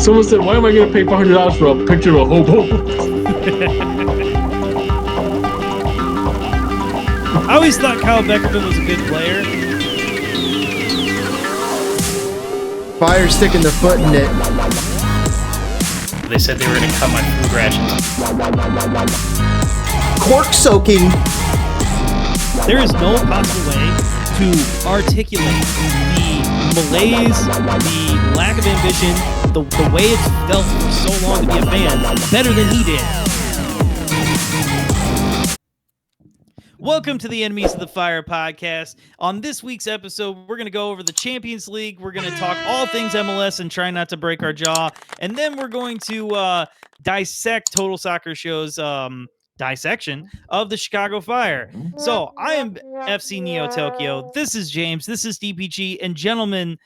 Someone said, "Why am I gonna pay $500 for a picture of a hobo?" I always thought Kyle Beckerman was a good player. Fire sticking their foot in it. They said they were going to cut my food rations. Cork soaking. There is no possible way to articulate the malaise, the lack of ambition, the way it's felt for so long to be a fan better than he did. Welcome to the Enemies of the Fire podcast. On this week's episode, we're going to go over the Champions League. We're going to talk all things MLS and try not to break our jaw. And then we're going to dissect Total Soccer Show's dissection of the Chicago Fire. So I am FC Neo Tokyo. This is James. This is DPG. And gentlemen,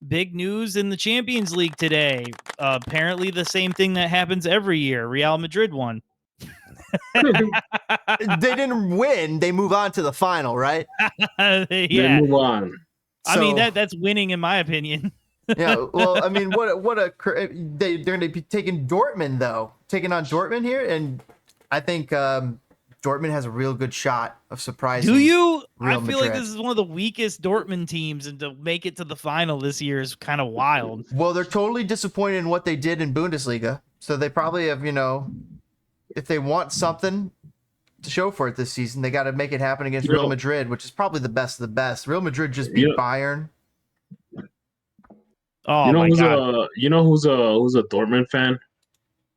big news in the Champions League today. Apparently the same thing that happens every year. Real Madrid won. They didn't win. They move on to the final, right? Yeah. They move on. I mean, that's winning in my opinion. Yeah. Well, I mean, they're going to be taking Dortmund though, taking on Dortmund here, and I think Dortmund has a real good shot of surprising. Do you? Real I feel Madrid. like this is one of the weakest Dortmund teams, and to make it to the final this year is kind of wild. Well, they're totally disappointed in what they did in Bundesliga, so they probably have, if they want something to show for it this season, they got to make it happen against Real Madrid, which is probably the best of the best. Real Madrid just beat Bayern. Oh my God! Who's a Dortmund fan?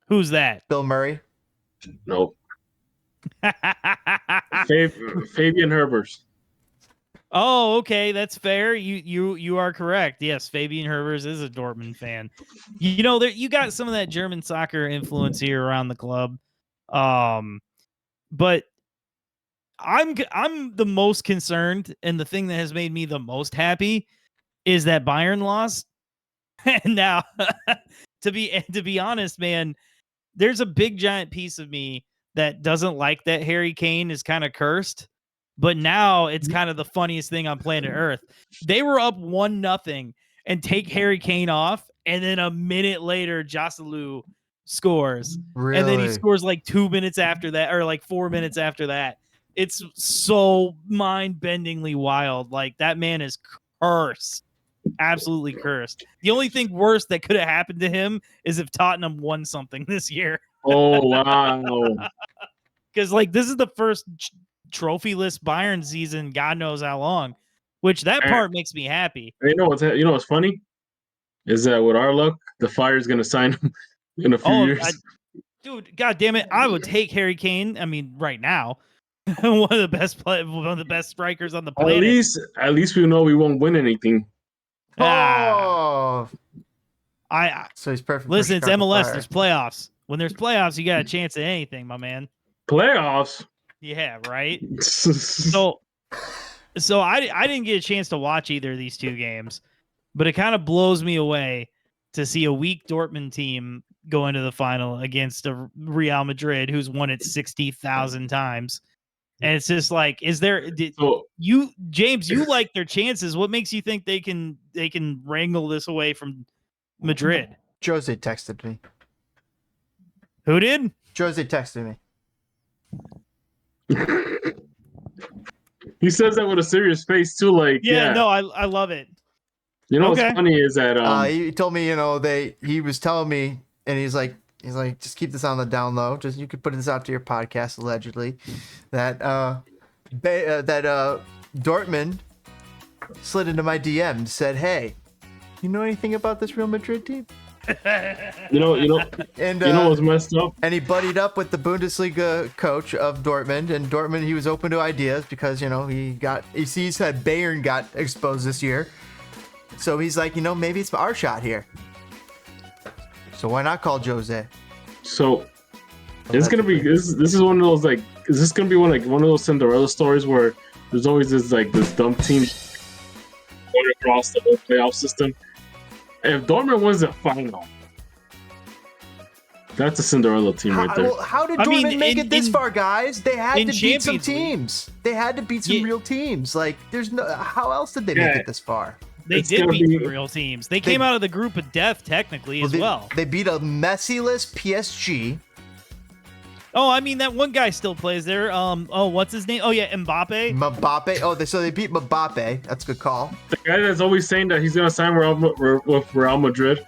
Who's that? Bill Murray. Nope. Fabian Herbers. Oh, okay, that's fair. You are correct. Yes, Fabian Herbers is a Dortmund fan. You got some of that German soccer influence here around the club. But I'm the most concerned, and the thing that has made me the most happy is that Bayern lost. And now, to be honest, man, there's a big giant piece of me that doesn't like that Harry Kane is kind of cursed. But now it's kind of the funniest thing on planet Earth. They were up 1-0 and take Harry Kane off, and then a minute later, Joselu scores. Really? And then he scores like 2 minutes after that, or like 4 minutes after that. It's so mind-bendingly wild. Like, that man is cursed. Absolutely cursed. The only thing worse that could have happened to him is if Tottenham won something this year. Oh, wow. Because, this is the first trophyless Bayern season, God knows how long, which that part makes me happy. You know what's funny? Is that with our luck, the Fire's going to sign him in a few years. Dude, God damn it. I would take Harry Kane. I mean, right now, one of the best strikers on the planet. At least we know we won't win anything. Oh, so he's perfect. Listen, it's MLS. Fire. There's playoffs. When there's playoffs, you got a chance at anything, my man. Playoffs? Yeah, right. So I didn't get a chance to watch either of these two games, but it kind of blows me away to see a weak Dortmund team go into the final against a Real Madrid who's won it 60,000 times. And it's just like, James, you like their chances. What makes you think they can wrangle this away from Madrid? Jose texted me. Who did? Jose texted me. He says that with a serious face too. No, I love it. What's funny is that he told me, he was telling me, and he's like, just keep this on the down low. Just, you could put this out to your podcast, allegedly, that Dortmund slid into my DM and said, "Hey, you know anything about this Real Madrid team?" You know what's messed up? And he buddied up with the Bundesliga coach of Dortmund, and Dortmund, he was open to ideas because, he sees that Bayern got exposed this year. So he's like, maybe it's our shot here. So why not call Jose? So it's gonna be this is one of those is this gonna be one of those Cinderella stories where there's always this dumb team going across the whole playoff system? If Dortmund wins the final, that's a Cinderella team right there. How did Dortmund make it this far, guys? They had to beat some teams. They had to beat some real teams. There's no. How else did they make it this far? They It's did gonna beat be- some real teams. They came out of the group of death technically as well. They beat a Messi-less PSG. Oh, I mean that one guy still plays there. What's his name? Oh yeah, Mbappe. Mbappe. Oh, so they beat Mbappe. That's a good call. The guy that's always saying that he's gonna sign with Real Madrid.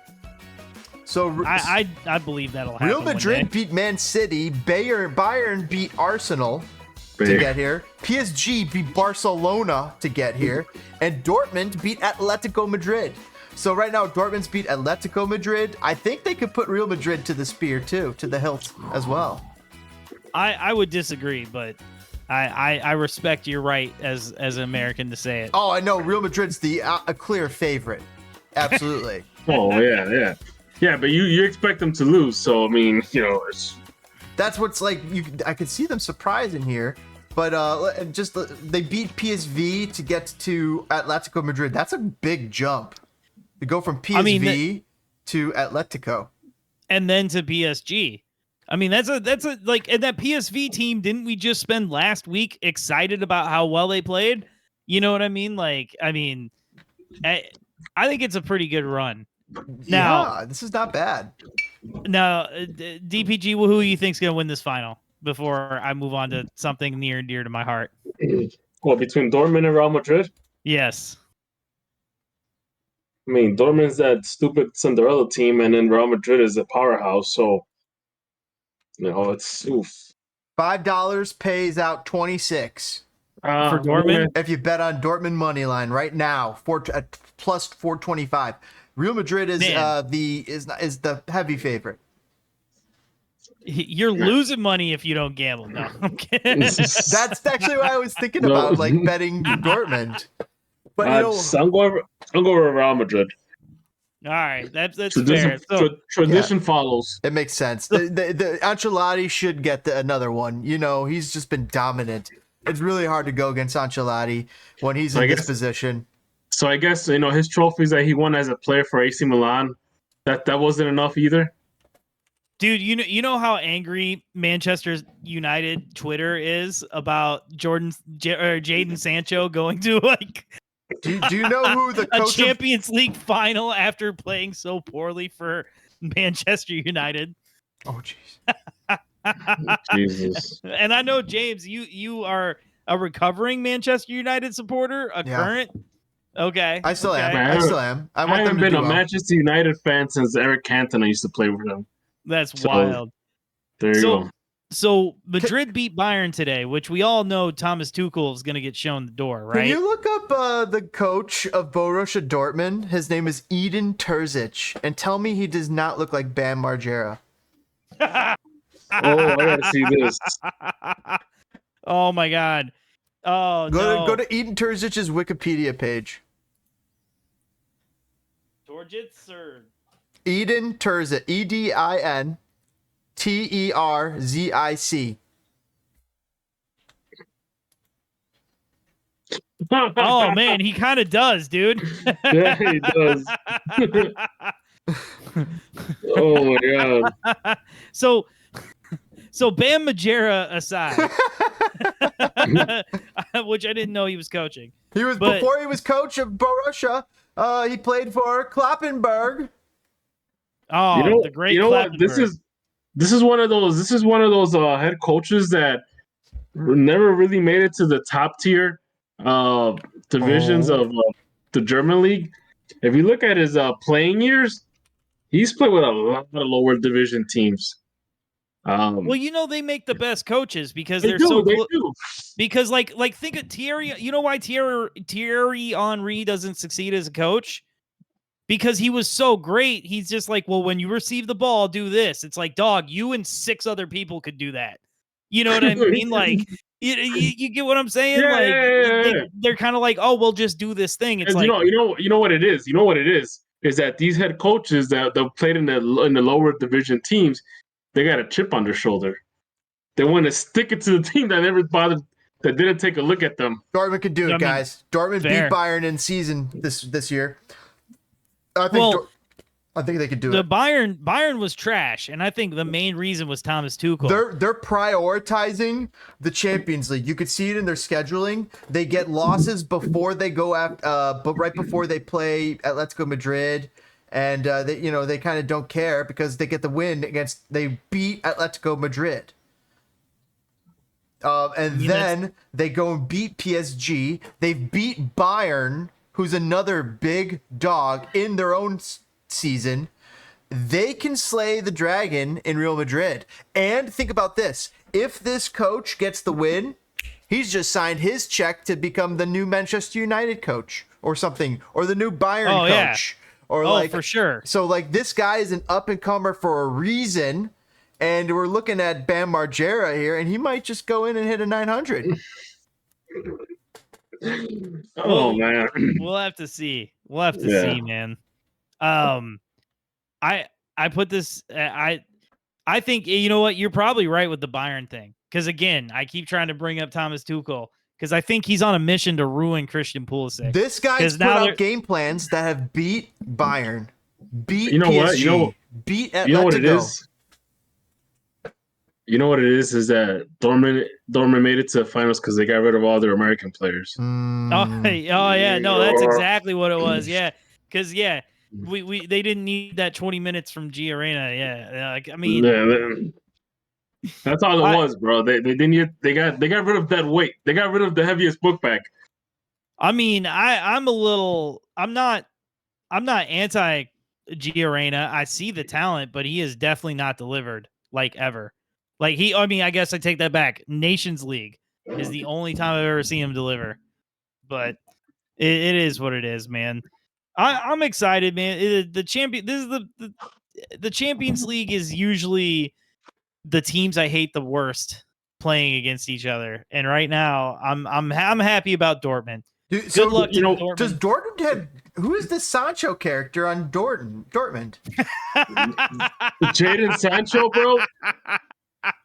So I believe that'll happen. Real one Madrid day. beat Man City. Bayern beat Arsenal to get here. PSG beat Barcelona to get here. And Dortmund beat Atletico Madrid. So right now, Dortmund's beat Atletico Madrid. I think they could put Real Madrid to the spear too, to the hilt as well. I would disagree, but I respect your right as an American to say it. Oh, I know. Real Madrid's a clear favorite. Absolutely. Oh yeah. But you expect them to lose, so I mean, That's what's like. I could see them surprising here, but they beat PSV to get to Atletico Madrid. That's a big jump to go from PSV to Atletico, and then to PSG. I mean, that's a like, and that PSV team, didn't we just spend last week excited about how well they played? You know what I mean? Like, I mean, I think it's a pretty good run. Now, yeah, this is not bad. Now, DPG, who do you think's gonna win this final? Before I move on to something near and dear to my heart. Well, between Dortmund and Real Madrid. Yes. I mean, Dortmund's that stupid Cinderella team, and then Real Madrid is a powerhouse. So, it's oof. $5 pays out 26 for Dortmund. if you bet on Dortmund money line right now, plus 425. Real Madrid is the heavy favorite. You're losing money if you don't gamble. No, I'm kidding. That's actually what I was thinking about, like betting Dortmund. But I'm going with Real Madrid. All right, that's Tradition, fair. Tradition follows. It makes sense. The Ancelotti should get another one. He's just been dominant. It's really hard to go against Ancelotti when he's in this position. So I guess his trophies that he won as a player for AC Milan, that wasn't enough either. Dude, you know how angry Manchester United Twitter is about Jadon Sancho going to Do you know who the coach a Champions League final after playing so poorly for Manchester United? Oh, jeez. Jesus. And I know, James, you are a recovering Manchester United supporter, current. Okay. I still am. Man, I still am. I haven't been a Manchester United fan since Eric Cantona used to play with them. That's wild. There you go. So Madrid beat Bayern today, which we all know Thomas Tuchel is going to get shown the door, right? Can you look up the coach of Borussia Dortmund? His name is Edin Terzic, and tell me he does not look like Bam Margera. I gotta see this. Oh my God! Oh Go to Edin Terzic's Wikipedia page. Torjitz or Edin Terzic, EDIN TERZIC. Oh man, he kind of does, dude. Yeah, he does. Oh my God. So Bam Margera aside, which I didn't know he was coaching. Before he was coach of Borussia. He played for Kloppenburg. Oh, the great. You know what? This is one of those head coaches that never really made it to the top tier divisions of the German league. If you look at his playing years, he's played with a lot of lower division teams. Well, they make the best coaches because they do. Because like think of Thierry. You know why Thierry Henry doesn't succeed as a coach? Because he was so great. He's just like, well, when you receive the ball, do this. It's like, dog, you and 6 other people could do that. You know what I mean? Like, you get what I'm saying? Yeah. They're kind of like, oh, we'll just do this thing. It's like, you know what it is. You know what it is that these head coaches that played in the lower division teams, they got a chip on their shoulder. They want to stick it to the team that never bothered, that didn't take a look at them. Dortmund can do it, guys. Dortmund beat Bayern in season this year. I think I think they could do The it. Bayern was trash, and I think the main reason was Thomas Tuchel. They're prioritizing the Champions League. You could see it in their scheduling. They get losses before they go but right before they play Atletico Madrid, and they kind of don't care because they get the win they beat Atletico Madrid. And then they go and beat PSG. They've beat Bayern, who's another big dog in their own season. They can slay the dragon in Real Madrid. And think about this. If this coach gets the win, he's just signed his check to become the new Manchester United coach or something, or the new Bayern coach. Yeah. Or for sure. So this guy is an up-and-comer for a reason. And we're looking at Bam Margera here, and he might just go in and hit a 900. Man. We'll have to see. We'll have to see, man. I put this. I think, you know what? You're probably right with the Bayern thing. Because again, I keep trying to bring up Thomas Tuchel because I think he's on a mission to ruin Christian Pulisic. This guy's put out game plans that have beat Bayern, beat PSG, beat Atletico. You know what it is? You know what it is that Dortmund made it to the finals because they got rid of all their American players. Oh yeah, no, that's exactly what it was. Yeah, because they didn't need that 20 minutes from G Arena. Yeah, like I mean, that's all it was, bro. They got rid of that weight. They got rid of the heaviest book bag. I mean, I'm not anti G Arena. I see the talent, but he has definitely not delivered like ever. I guess I take that back. Nations League is the only time I've ever seen him deliver. But it is what it is, man. I'm excited, man. The Champions League is usually the teams I hate the worst playing against each other. And right now, I'm happy about Dortmund. Dude, Good luck to Dortmund. Does Dortmund have who is the Sancho character on Dortmund? Jadon Sancho, bro.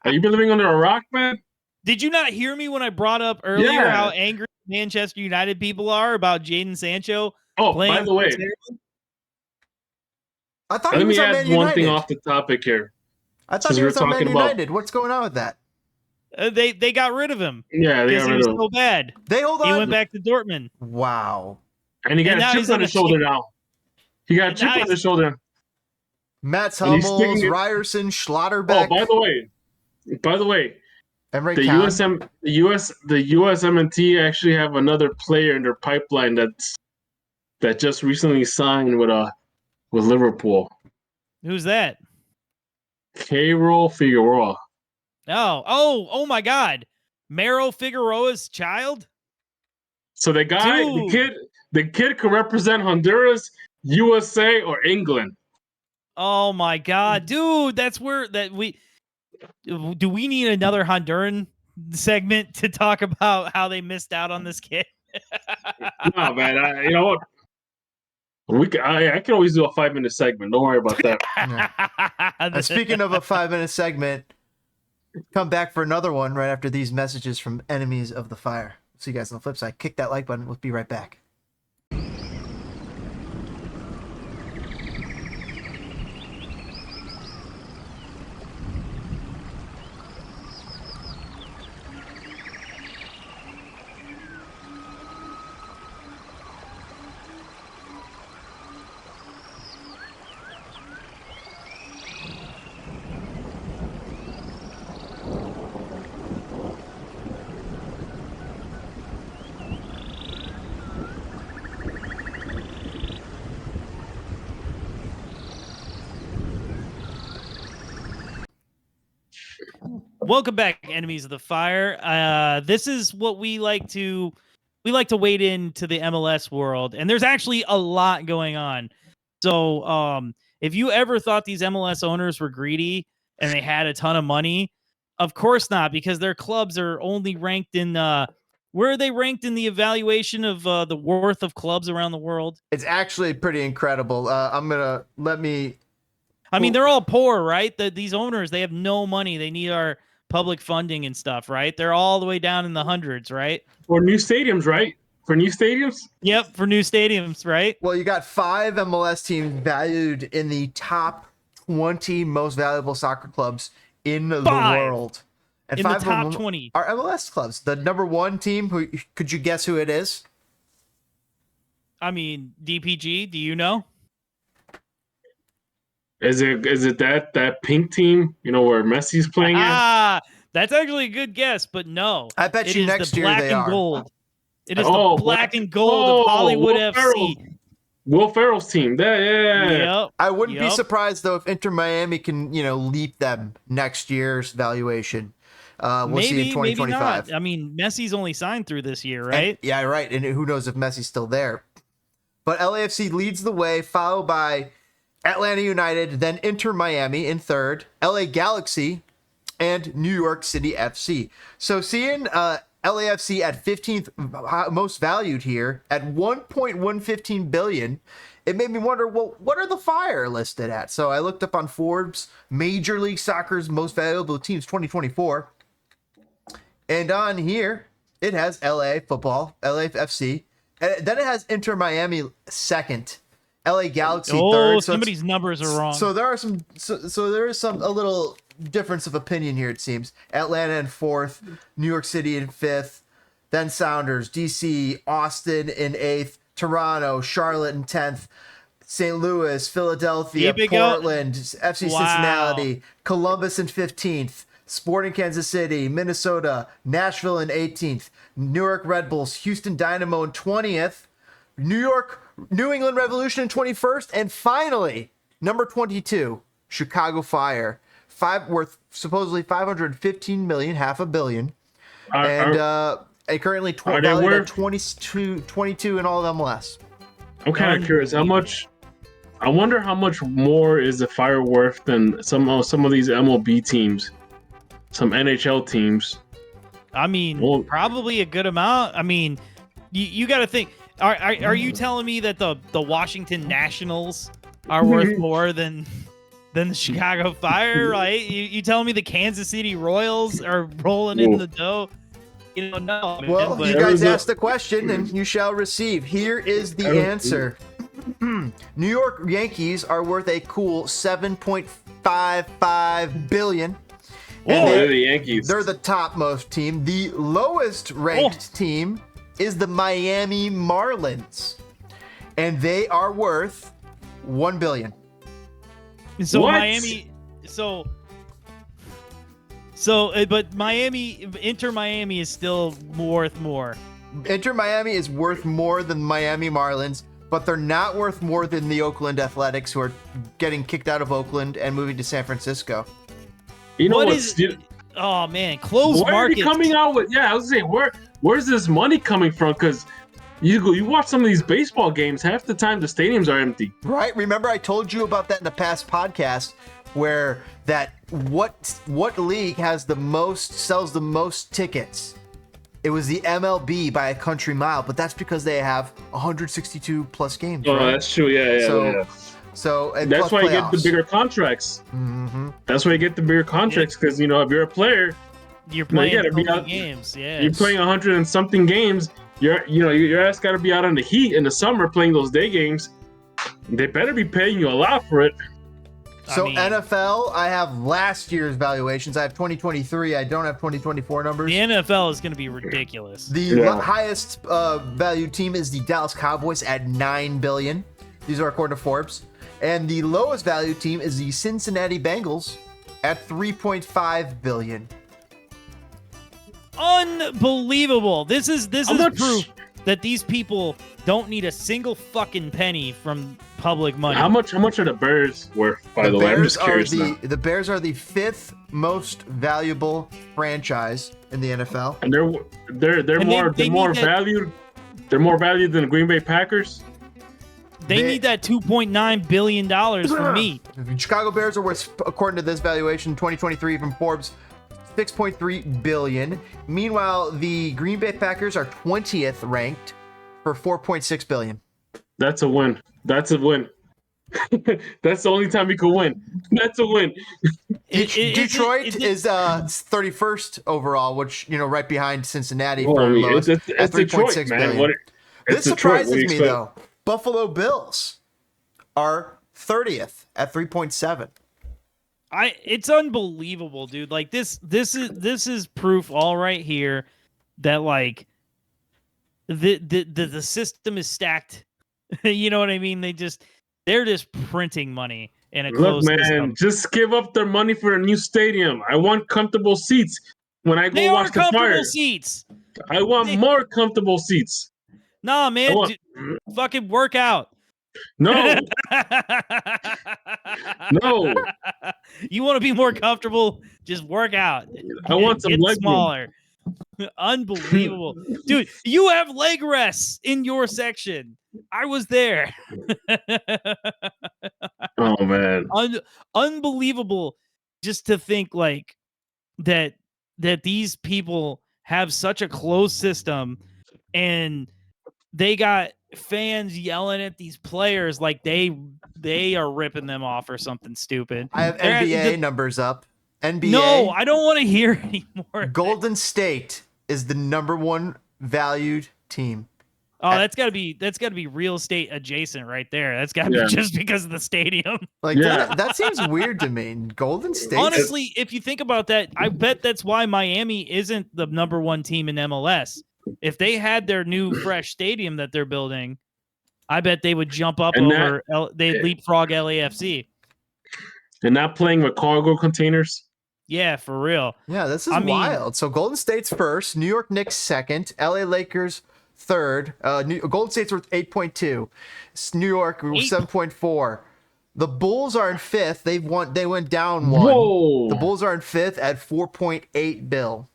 Are you been living under a rock, man? Did you not hear me when I brought up earlier how angry Manchester United people are about Jadon Sancho? Oh, by the way, I thought he was on Man United. Let me add one thing off the topic here. I thought he was on Man United. What's going on with that? They got rid of him. Yeah, they got rid of him. He was so bad. He went back to Dortmund. Wow. And he got a chip on his shoulder now. He got a chip on his shoulder. Mats Hummels, Ryerson, Schlotterbeck. Oh, by the way, the USMNT actually have another player in their pipeline that just recently signed with Liverpool. Who's that? Keiro Figueroa. Oh my God, Mero Figueroa's child. So the kid can represent Honduras, USA, or England. Oh my God, dude, do we need another Honduran segment to talk about how they missed out on this kid? No, man. You know what? I can always do a 5-minute segment. Don't worry about that. Speaking of a 5-minute segment, come back for another one right after these messages from enemies of the fire. See you guys on the flip side. Kick that like button. We'll be right back. Welcome back, enemies of the fire. This is what we like to wade into the MLS world, and there's actually a lot going on. So, if you ever thought these MLS owners were greedy and they had a ton of money, of course not, because their clubs are only ranked in where are they ranked in the evaluation of the worth of clubs around the world? It's actually pretty incredible. I mean, they're all poor, right? These owners, they have no money. They need our public funding and stuff, right? They're all the way down in the hundreds, right? Or new stadiums, right? for new stadiums? Yep, for new stadiums, right? Well, you got 5 MLS teams valued in the top 20 most valuable soccer clubs in the 5 world. And in the 5 of top them 20 are MLS clubs. The number 1 team, who could you guess who it is? I mean, DPG, do you know? Is it that pink team, where Messi's playing in? That's actually a good guess, but no. I bet It you is next the year black they and are. gold. It is Oh, the black and gold of Hollywood FC. Will Ferrell's team. Yeah. Yep. I wouldn't be Yep. surprised, though, if Inter Miami can, leap them next year's valuation. We'll see in 2025. Maybe not. I mean, Messi's only signed through this year, right? Yeah, right. And who knows if Messi's still there. But LAFC leads the way, followed by Atlanta United, then Inter Miami in third, LA Galaxy, and New York City FC. So seeing LAFC at 15th most valued here at 1.115 billion, it made me wonder, well, what are the Fire listed at? So I looked up on Forbes, Major League Soccer's most valuable teams 2024. And on here, it has LA Football, LAFC. And then it has Inter Miami second, LA Galaxy third. So somebody's numbers are wrong. So there are some. So there is a little difference of opinion here. It seems Atlanta in fourth, New York City in fifth, then Sounders, DC, Austin in eighth, Toronto, Charlotte in 10th, St. Louis, Philadelphia, Portland, FC Cincinnati, Columbus in 15th. Sporting Kansas City, Minnesota, Nashville in 18th, New York Red Bulls, Houston Dynamo in 20th, New England Revolution in 21st, and finally, number 22, Chicago Fire, worth supposedly 515 million, half a billion, and currently valued at 22 in all of MLS. I'm kind of curious how much. I wonder how much more is the Fire worth than some of these MLB teams. Some NHL teams. I mean, probably a good amount. I mean, you got to think. Are you telling me that the Washington Nationals are worth more than the Chicago Fire? Right? You telling me the Kansas City Royals are rolling in the dough? No. Man, well, you guys asked the question, and you shall receive. Here is the answer. New York Yankees are worth a cool $7.55 billion. They're the Yankees. They're the topmost team. The lowest ranked team is the Miami Marlins, and they are worth $1 billion. So what? Miami, but Inter Miami is still worth more. Inter Miami is worth more than Miami Marlins, but they're not worth more than the Oakland Athletics, who are getting kicked out of Oakland and moving to San Francisco. You know oh man, closed market. Where are you coming out with? Yeah, I was saying, where's this money coming from? Because you watch some of these baseball games, half the time the stadiums are empty. Right? Remember, I told you about that in the past podcast, where what league has sells the most tickets? It was the MLB by a country mile, but that's because they have 162 plus games. Oh, right? That's true. Yeah. So and that's why you playoffs. get the bigger contracts. Mm-hmm. That's why you get the bigger contracts, because if you're a player, you're playing games. Yeah, you're playing 100 and something games. Your ass got to be out on the heat in the summer playing those day games. They better be paying you a lot for it. So NFL, I have last year's valuations. I have 2023. I don't have 2024 numbers. The NFL is going to be ridiculous. The highest valued team is the Dallas Cowboys at $9 billion. These are according to Forbes. And the lowest valued team is the Cincinnati Bengals at $3.5 billion. Unbelievable. This is proof that these people don't need a single fucking penny from public money. How much are the Bears worth, by the way? I'm just curious now. The Bears are the 5th most valuable franchise in the NFL. And they're more valued. They're more valued than the Green Bay Packers. They need that $2.9 billion from me. The Chicago Bears are worth, according to this valuation, 2023 from Forbes, $6.3 billion. Meanwhile, the Green Bay Packers are 20th ranked for $4.6 billion. That's a win. That's the only time you can win. That's a win. Detroit is 31st overall, which right behind Cincinnati Well, for lowest it's at Detroit, $3.6 man. billion. This Detroit. What do you surprises me expect? though. Buffalo Bills are 30th at 3.7. It's unbelievable, dude. Like this is proof all right here that like the system is stacked. You know what I mean? They're just printing money in a Look, closed man, system. just give up their money for a new stadium. I want comfortable seats when I They go are watch the comfortable Fire. seats. I want more comfortable seats. Nah, I man, want, fucking work out. no, no. You want to be more comfortable? Just work out. I want some Get leg room. smaller. Unbelievable. Dude, you have leg rests in your section. I was there. Oh man. Unbelievable just to think like that these people have such a closed system and they got fans yelling at these players like they are ripping them off or something stupid. I have They're NBA numbers up. NBA. No, I don't want to hear anymore. Golden State is the number one valued team. Oh, that's gotta be real estate adjacent right there. That's gotta Yeah. be just because of the stadium. Like Yeah. that seems weird to me. Golden State. Honestly, if you think about that, I bet that's why Miami isn't the number one team in MLS. If they had their new fresh stadium that they're building, I bet they would jump up And over. They'd leapfrog LAFC. And not playing with cargo containers. Yeah, for real. Yeah, this is wild. So Golden State's first, New York Knicks second, LA Lakers third. Golden State's worth 8.2. New York 7.4. The Bulls are in fifth. They went down one. Whoa. The Bulls are in fifth at 4.8 bill.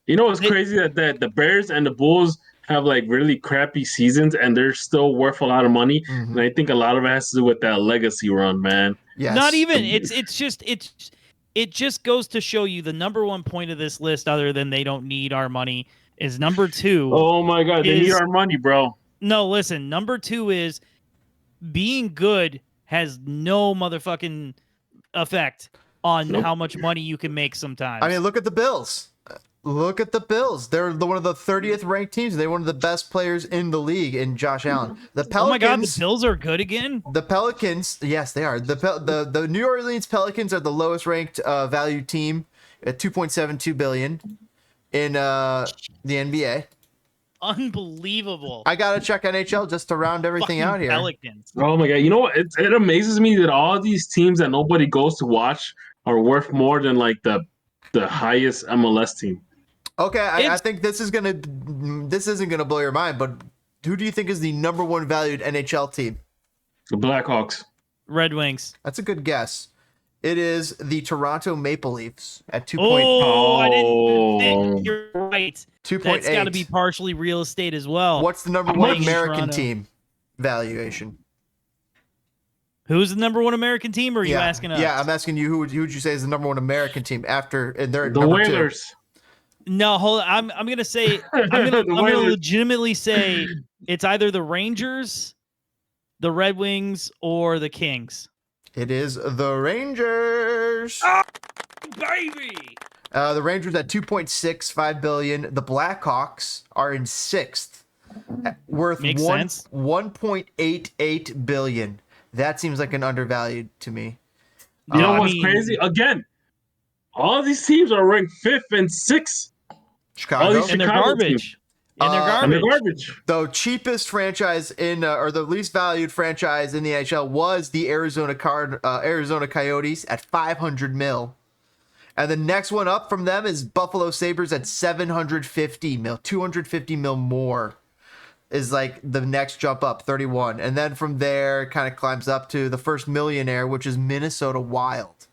You know what's crazy that the Bears and the Bulls have like really crappy seasons and they're still worth a lot of money. Mm-hmm. And I think a lot of it has to do with that legacy run, man. Yes. Not even. It just goes to show you the number one point of this list, other than they don't need our money, is number two. Oh my God, they need our money, bro. No, listen. Number two is being good has no motherfucking effect on how much money you can make sometimes. I mean, look at the Bills. Look at the Bills. They're one of the 30th ranked teams. They're one of the best players in the league in Josh Allen. The Pelicans. Oh my God, the Bills are good again? The Pelicans, yes, they are. The New Orleans Pelicans are the lowest ranked value team at $2.72 billion in the NBA. Unbelievable. I gotta check NHL just to round everything out here. Pelicans. Oh my God, you know what? It amazes me that all these teams that nobody goes to watch are worth more than like the highest MLS team. Okay, I think this isn't gonna blow your mind, but who do you think is the number one valued NHL team? The Blackhawks. Red Wings. That's a good guess. It is the Toronto Maple Leafs at 2. I didn't think. You're right. 2.8. That's got to be partially real estate as well. What's the number one making American Toronto. team valuation? Who's the number one American team, or are you asking us? Yeah, I'm asking you. Who would you say is the number one American team after? And they're The number Whalers. No, hold on. I'm gonna say I'm gonna Whalers. legitimately say it's either the Rangers, the Red Wings, or the Kings. 2. It is the Rangers. Oh, baby. The Rangers at 2.65 billion. The Blackhawks are in sixth, worth Makes sense. 1.88 billion. That seems like an undervalued to me. You know what's crazy? Again, all these teams are ranked 5th and 6th. Chicago. And they're garbage. And they're garbage. And they're garbage. The cheapest franchise or the least valued franchise in the NHL was the Arizona Coyotes at 500 mil. And the next one up from them is Buffalo Sabres at 750 mil. 250 mil more is like the next jump up, 31. And then from there, it kind of climbs up to the first millionaire, which is Minnesota Wild.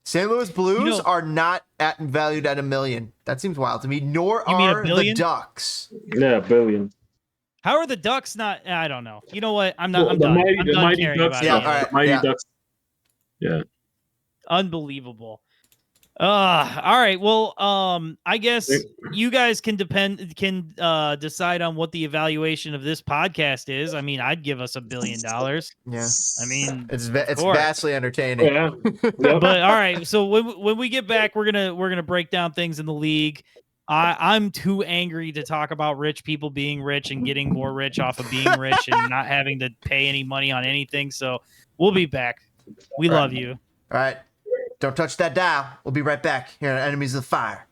St. Louis Blues are not valued at $1 million. That seems wild to me. Nor are the Ducks. Yeah, $1 billion. How are the Ducks not? I don't know. You know what? I'm done. The I'm done mighty caring Ducks. about Yeah, it. all right. The mighty Yeah. Ducks. Yeah. Unbelievable. All right. Well, I guess you guys can decide on what the evaluation of this podcast is. I mean, I'd give us $1 billion. Yeah. I mean, It's course. vastly entertaining. Yeah. but all right. So when we get back, we're gonna break down things in the league. I'm too angry to talk about rich people being rich and getting more rich off of being rich and not having to pay any money on anything. So we'll be back. We love you. All right. Don't touch that dial. We'll be right back here on Enemies of the Fire.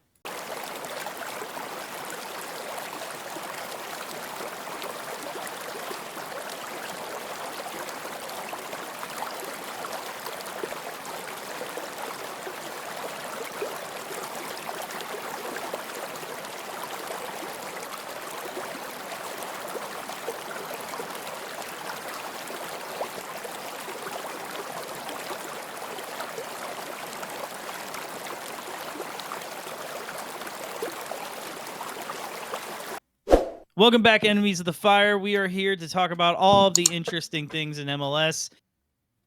Welcome back, Enemies of the Fire. We are here to talk about all of the interesting things in MLS.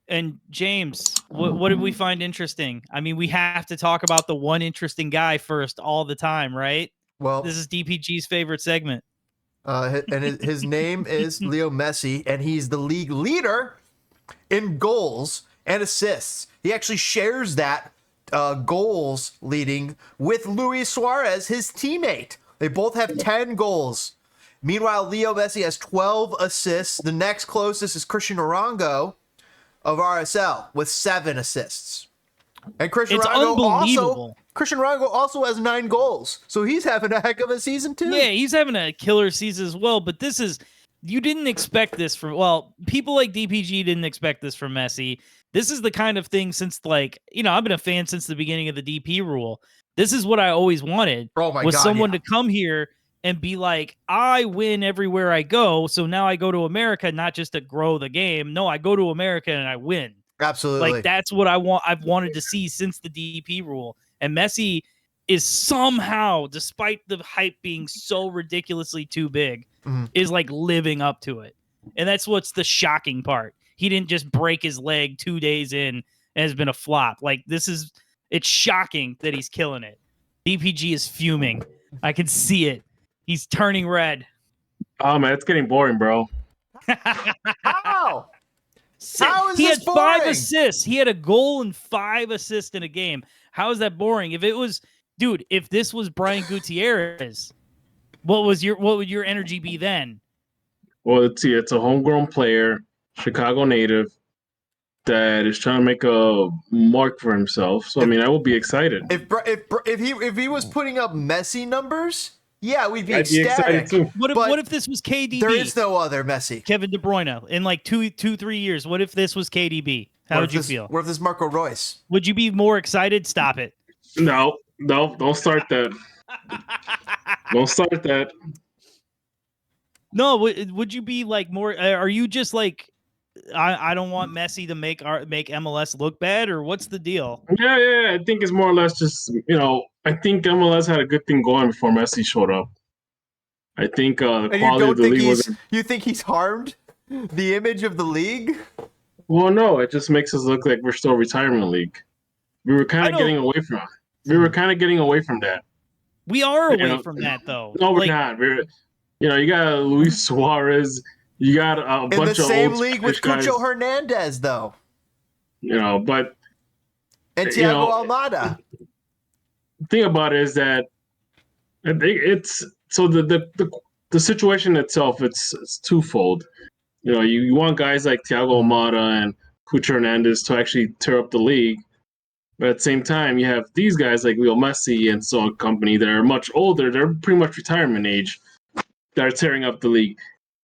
And James, what did we find interesting? I mean, we have to talk about the one interesting guy first all the time, right? Well, This is DPG's favorite segment. and his name is Leo Messi, and he's the league leader in goals and assists. He actually shares that goals leading with Luis Suarez, his teammate. They both have 10 goals. Meanwhile, Leo Messi has 12 assists. The next closest is Christian Arango of RSL with 7 assists. And Christian Arango also has 9 goals. So he's having a heck of a season too. Yeah, he's having a killer season as well. But this is, you didn't expect this from, well, people like DPG didn't expect this from Messi. This is the kind of thing since, like, you know, I've been a fan since the beginning of the DP rule. This is what I always wanted. Oh my was God, someone yeah. to come here and be like, I win everywhere I go. So now I go to America, not just to grow the game. No, I go to America and I win. Absolutely. Like, that's what I've wanted to see since the DP rule. And Messi is somehow, despite the hype being so ridiculously too big, is like living up to it. And that's what's the shocking part. He didn't just break his leg 2 days in and has been a flop. Like, it's shocking that he's killing it. DPG is fuming. I can see it. He's turning red. Oh man, it's getting boring, bro. How? How is he this had boring? 5 assists. He had a goal and 5 assists in a game. How is that boring? If it was, dude, if this was Brian Gutierrez, what would your energy be then? Well, it's a homegrown player, Chicago native, that is trying to make a mark for himself. So I mean, I will be excited. If he was putting up Messi numbers, yeah, we'd be I'd be ecstatic. excited too. What if this was KDB? There is no other Messi. Kevin De Bruyne in like 3 years. What if this was KDB? How would you feel? What if this is Marco Royce? Would you be more excited? Stop it. No, don't start that. Don't start that. No, would you be like more? Are you just like, I don't want Messi to make MLS look bad, or what's the deal? Yeah. I think it's more or less just, you know, I think MLS had a good thing going before Messi showed up. I think the quality of the league was. You think he's harmed the image of the league? Well, no, it just makes us look like we're still a retirement league. We were kind of getting away from. We were kind of getting away from that. We are away from that, though. No, we're not. You know, you got Luis Suarez. You got a bunch of in the same old league with Spanish Cucho guys, Hernandez, though, you know, but and Thiago you know, Almada. The thing about it is that I think it's so the situation itself. It's twofold. You know, you want guys like Thiago Almada and Cucho Hernandez to actually tear up the league. But at the same time, you have these guys like Leo Messi and so on company that are much older. They're pretty much retirement age. That are tearing up the league.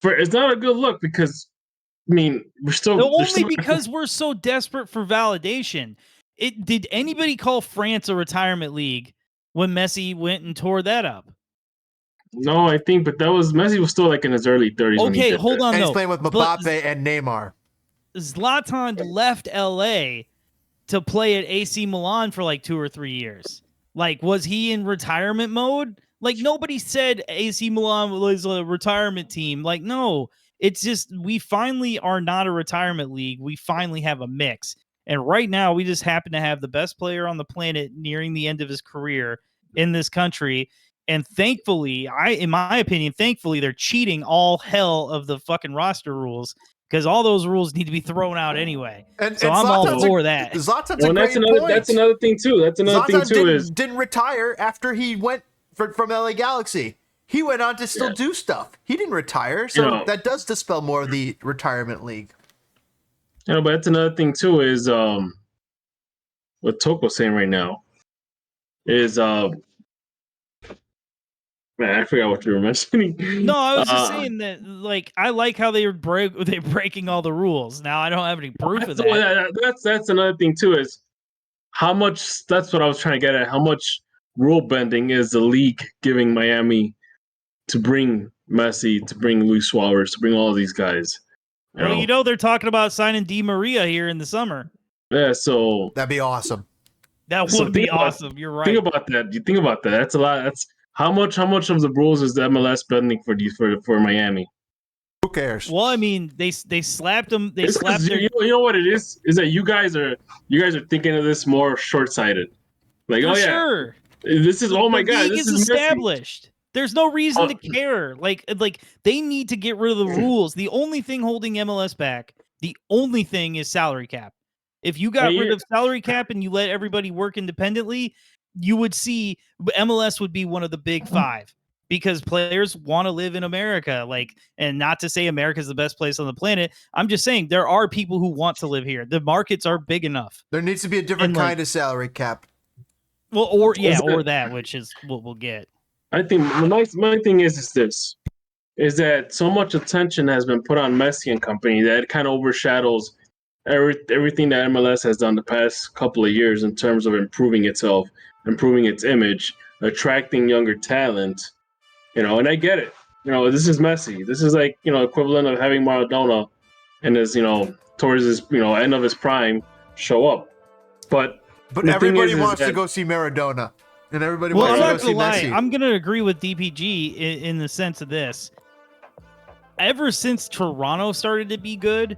It's not a good look because, I mean, because we're so desperate for validation. Did anybody call France a retirement league when Messi went and tore that up? No, I think, but Messi was still like in his early 30s. Okay, hold on. And though. he's playing with Mbappe and Neymar. Zlatan left LA to play at AC Milan for like 2 or 3 years. Like, was he in retirement mode? Like, nobody said AC Milan was a retirement team. Like, no, it's just we finally are not a retirement league. We finally have a mix. And right now, we just happen to have the best player on the planet nearing the end of his career in this country. And thankfully, in my opinion, they're cheating all hell of the fucking roster rules because all those rules need to be thrown out anyway. So I'm all for that. Zlatan's a great point. That's another thing too. Didn't retire after he went from LA Galaxy. He went on to still do stuff. He didn't retire, so that does dispel more of the retirement league. But that's another thing too is what Toko's saying right now is man, I forgot what you were mentioning. No, I was just saying that, like, I like how they're breaking all the rules. Now I don't have any proof of that. That's another thing too is how much. That's what I was trying to get at. How much rule bending is the league giving Miami to bring Messi, to bring Luis Suarez, to bring all of these guys? Well, they're talking about signing Di Maria here in the summer. Yeah, so that'd be awesome. That would be awesome. You're right. Think about that. You think about that. That's a lot. That's how much of the rules is the MLS bending for Miami? Who cares? Well, I mean, they slapped them. They slapped. You know what it is? Is that you guys are thinking of this more short sighted. Like, sure. This is my God. This is established. Messi. There's no reason to care. Like they need to get rid of the rules. The only thing holding MLS back, the only thing is salary cap. If you got rid of salary cap and you let everybody work independently, you would see MLS would be one of the big five because players want to live in America. And not to say America is the best place on the planet. I'm just saying there are people who want to live here. The markets are big enough. There needs to be a different kind of salary cap. Well, or that, which is what we'll get. I think my thing is this, is that so much attention has been put on Messi and company that it kind of overshadows everything that MLS has done the past couple of years in terms of improving itself, improving its image, attracting younger talent, and I get it. This is Messi. This is equivalent of having Maradona and his, towards his, end of his prime show up. But everybody wants to go see Maradona. And everybody wants to go see Messi. I'm going to agree with DPG in the sense of this. Ever since Toronto started to be good,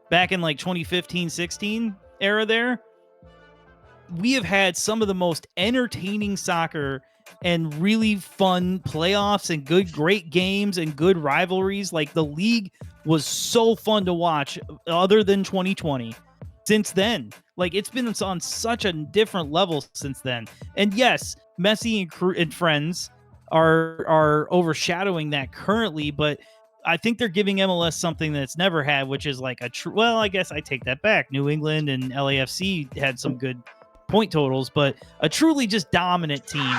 back in 2015-16 era there, we have had some of the most entertaining soccer and really fun playoffs and great games and good rivalries. The league was so fun to watch other than 2020. Since then, it's been on such a different level since then. And yes, Messi and friends are overshadowing that currently, but I think they're giving MLS something that's never had, which is well, I guess I take that back. New England and LAFC had some good point totals, but a truly just dominant team.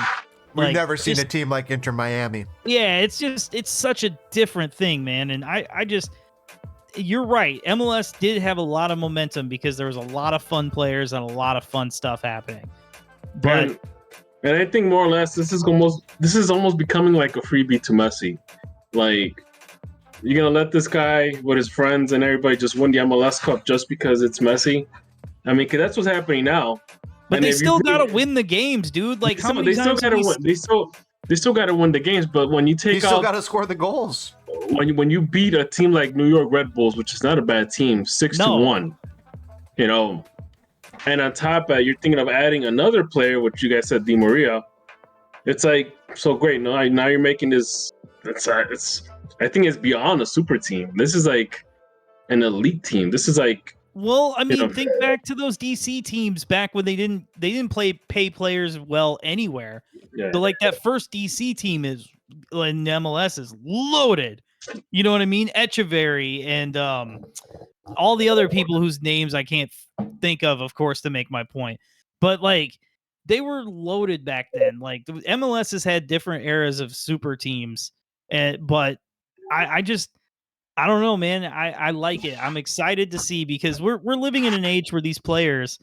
We've never seen a team like Inter Miami. Yeah, it's such a different thing, man. And you're right. MLS did have a lot of momentum because there was a lot of fun players and a lot of fun stuff happening. But and I think more or less this is almost becoming like a freebie to Messi. You're gonna let this guy with his friends and everybody just win the MLS Cup just because it's Messi? I mean, 'cause that's what's happening now. But they still gotta win the games, dude. How many times? They still gotta win the games. But when you take out, still gotta score the goals. When you beat a team like New York Red Bulls, which is not a bad team, 6-1, and on top of that, you're thinking of adding another player, which you guys said Di Maria. It's so great. Now you're making this. I think it's beyond a super team. This is an elite team. This is well, I mean, think back to those DC teams back when they didn't pay players well anywhere. Yeah. So that first DC team in MLS is loaded. You know what I mean? Echeverry and all the other people whose names I can't think of course, to make my point. But they were loaded back then. The MLS has had different eras of super teams, but I don't know, man. I like it. I'm excited to see because we're living in an age where these players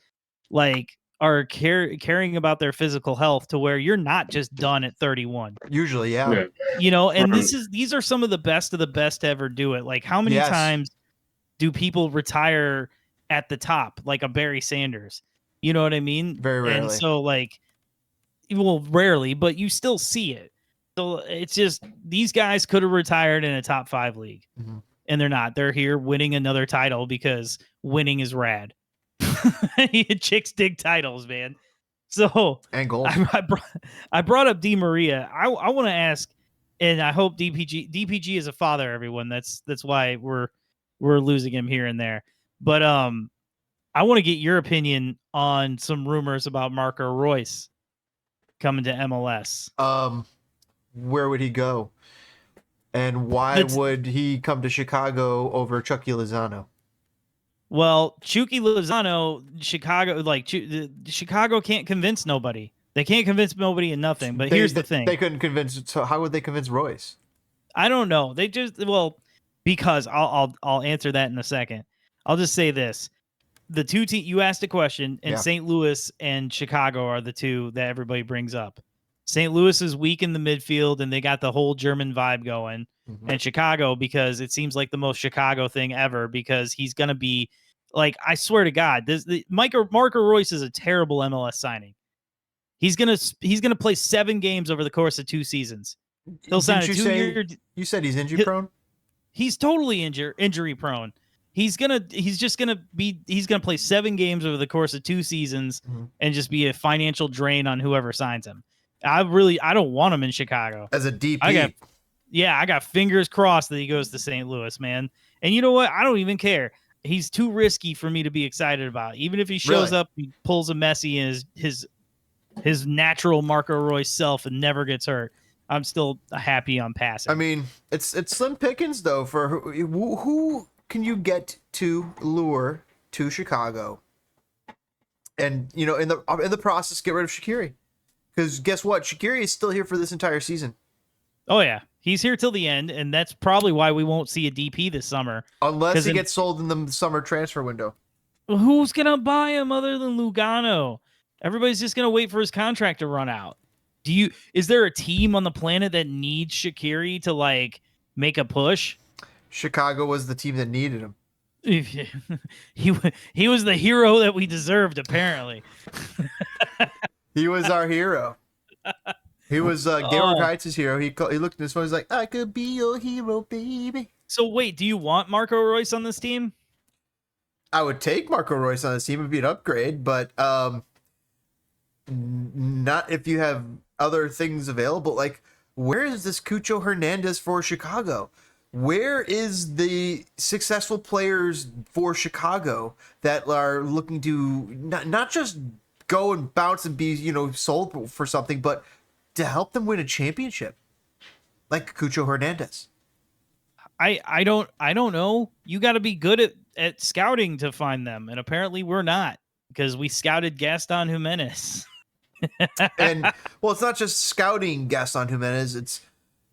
are caring about their physical health to where you're not just done at 31. Usually, yeah. And these are some of the best to ever do it. How many times do people retire at the top, like a Barry Sanders? You know what I mean? Very rarely. And so rarely, but you still see it. So it's just these guys could have retired in a top 5 league, and they're not. They're here winning another title because winning is rad. Chicks dig titles, man. So and goals. I brought up Di Maria. I want to ask, and I hope DPG is a father. Everyone, that's why we're losing him here and there. But I want to get your opinion on some rumors about Marco Royce coming to MLS. where would he go? And why would he come to Chicago over Chucky Lozano? Well, Chucky Lozano, Chicago, Chicago can't convince nobody. They can't convince nobody in nothing. But here's the thing: they couldn't convince. So how would they convince Royce? I don't know. They just because I'll answer that in a second. I'll just say this: the two teams you asked a question, and St. Louis and Chicago are the two that everybody brings up. St. Louis is weak in the midfield, and they got the whole German vibe going. Mm-hmm. And Chicago, because it seems like the most Chicago thing ever, because he's gonna be like, I swear to God, Marco Royce is a terrible MLS signing. He's gonna play 7 games over the course of 2 seasons. He'll sign a 2-year. You said he's injury prone? He's totally injury prone. He's gonna play 7 games over the course of 2 seasons and just be a financial drain on whoever signs him. I don't want him in Chicago as a DP. I got fingers crossed that he goes to St. Louis, man. And you know what? I don't even care. He's too risky for me to be excited about. Even if he shows up, he pulls a Messi in his natural Marco Royce self and never gets hurt, I'm still happy on passing. I mean, it's slim pickings though for who can you get to lure to Chicago, and in the process get rid of Shaqiri, because guess what? Shaqiri is still here for this entire season. Oh yeah, he's here till the end, and that's probably why we won't see a DP this summer, unless he gets sold in the summer transfer window. Who's gonna buy him other than Lugano? Everybody's just gonna wait for his contract to run out. Is there a team on the planet that needs Shaqiri to make a push? Chicago was the team that needed him. He was the hero that we deserved, apparently. He was our hero. He was Georg Heitz's hero. He looked at this one. He's like, "I could be your hero, baby." So wait, do you want Marco Royce on this team? I would take Marco Royce on this team. It'd be an upgrade, but not if you have other things available. Like, where is this Cucho Hernandez for Chicago? Where is the successful players for Chicago that are looking to not just go and bounce and be sold for something, but to help them win a championship, like Cucho Hernandez? I don't know. You got to be good at scouting to find them, and apparently we're not, because we scouted Gaston Jimenez. And it's not just scouting Gaston Jimenez, it's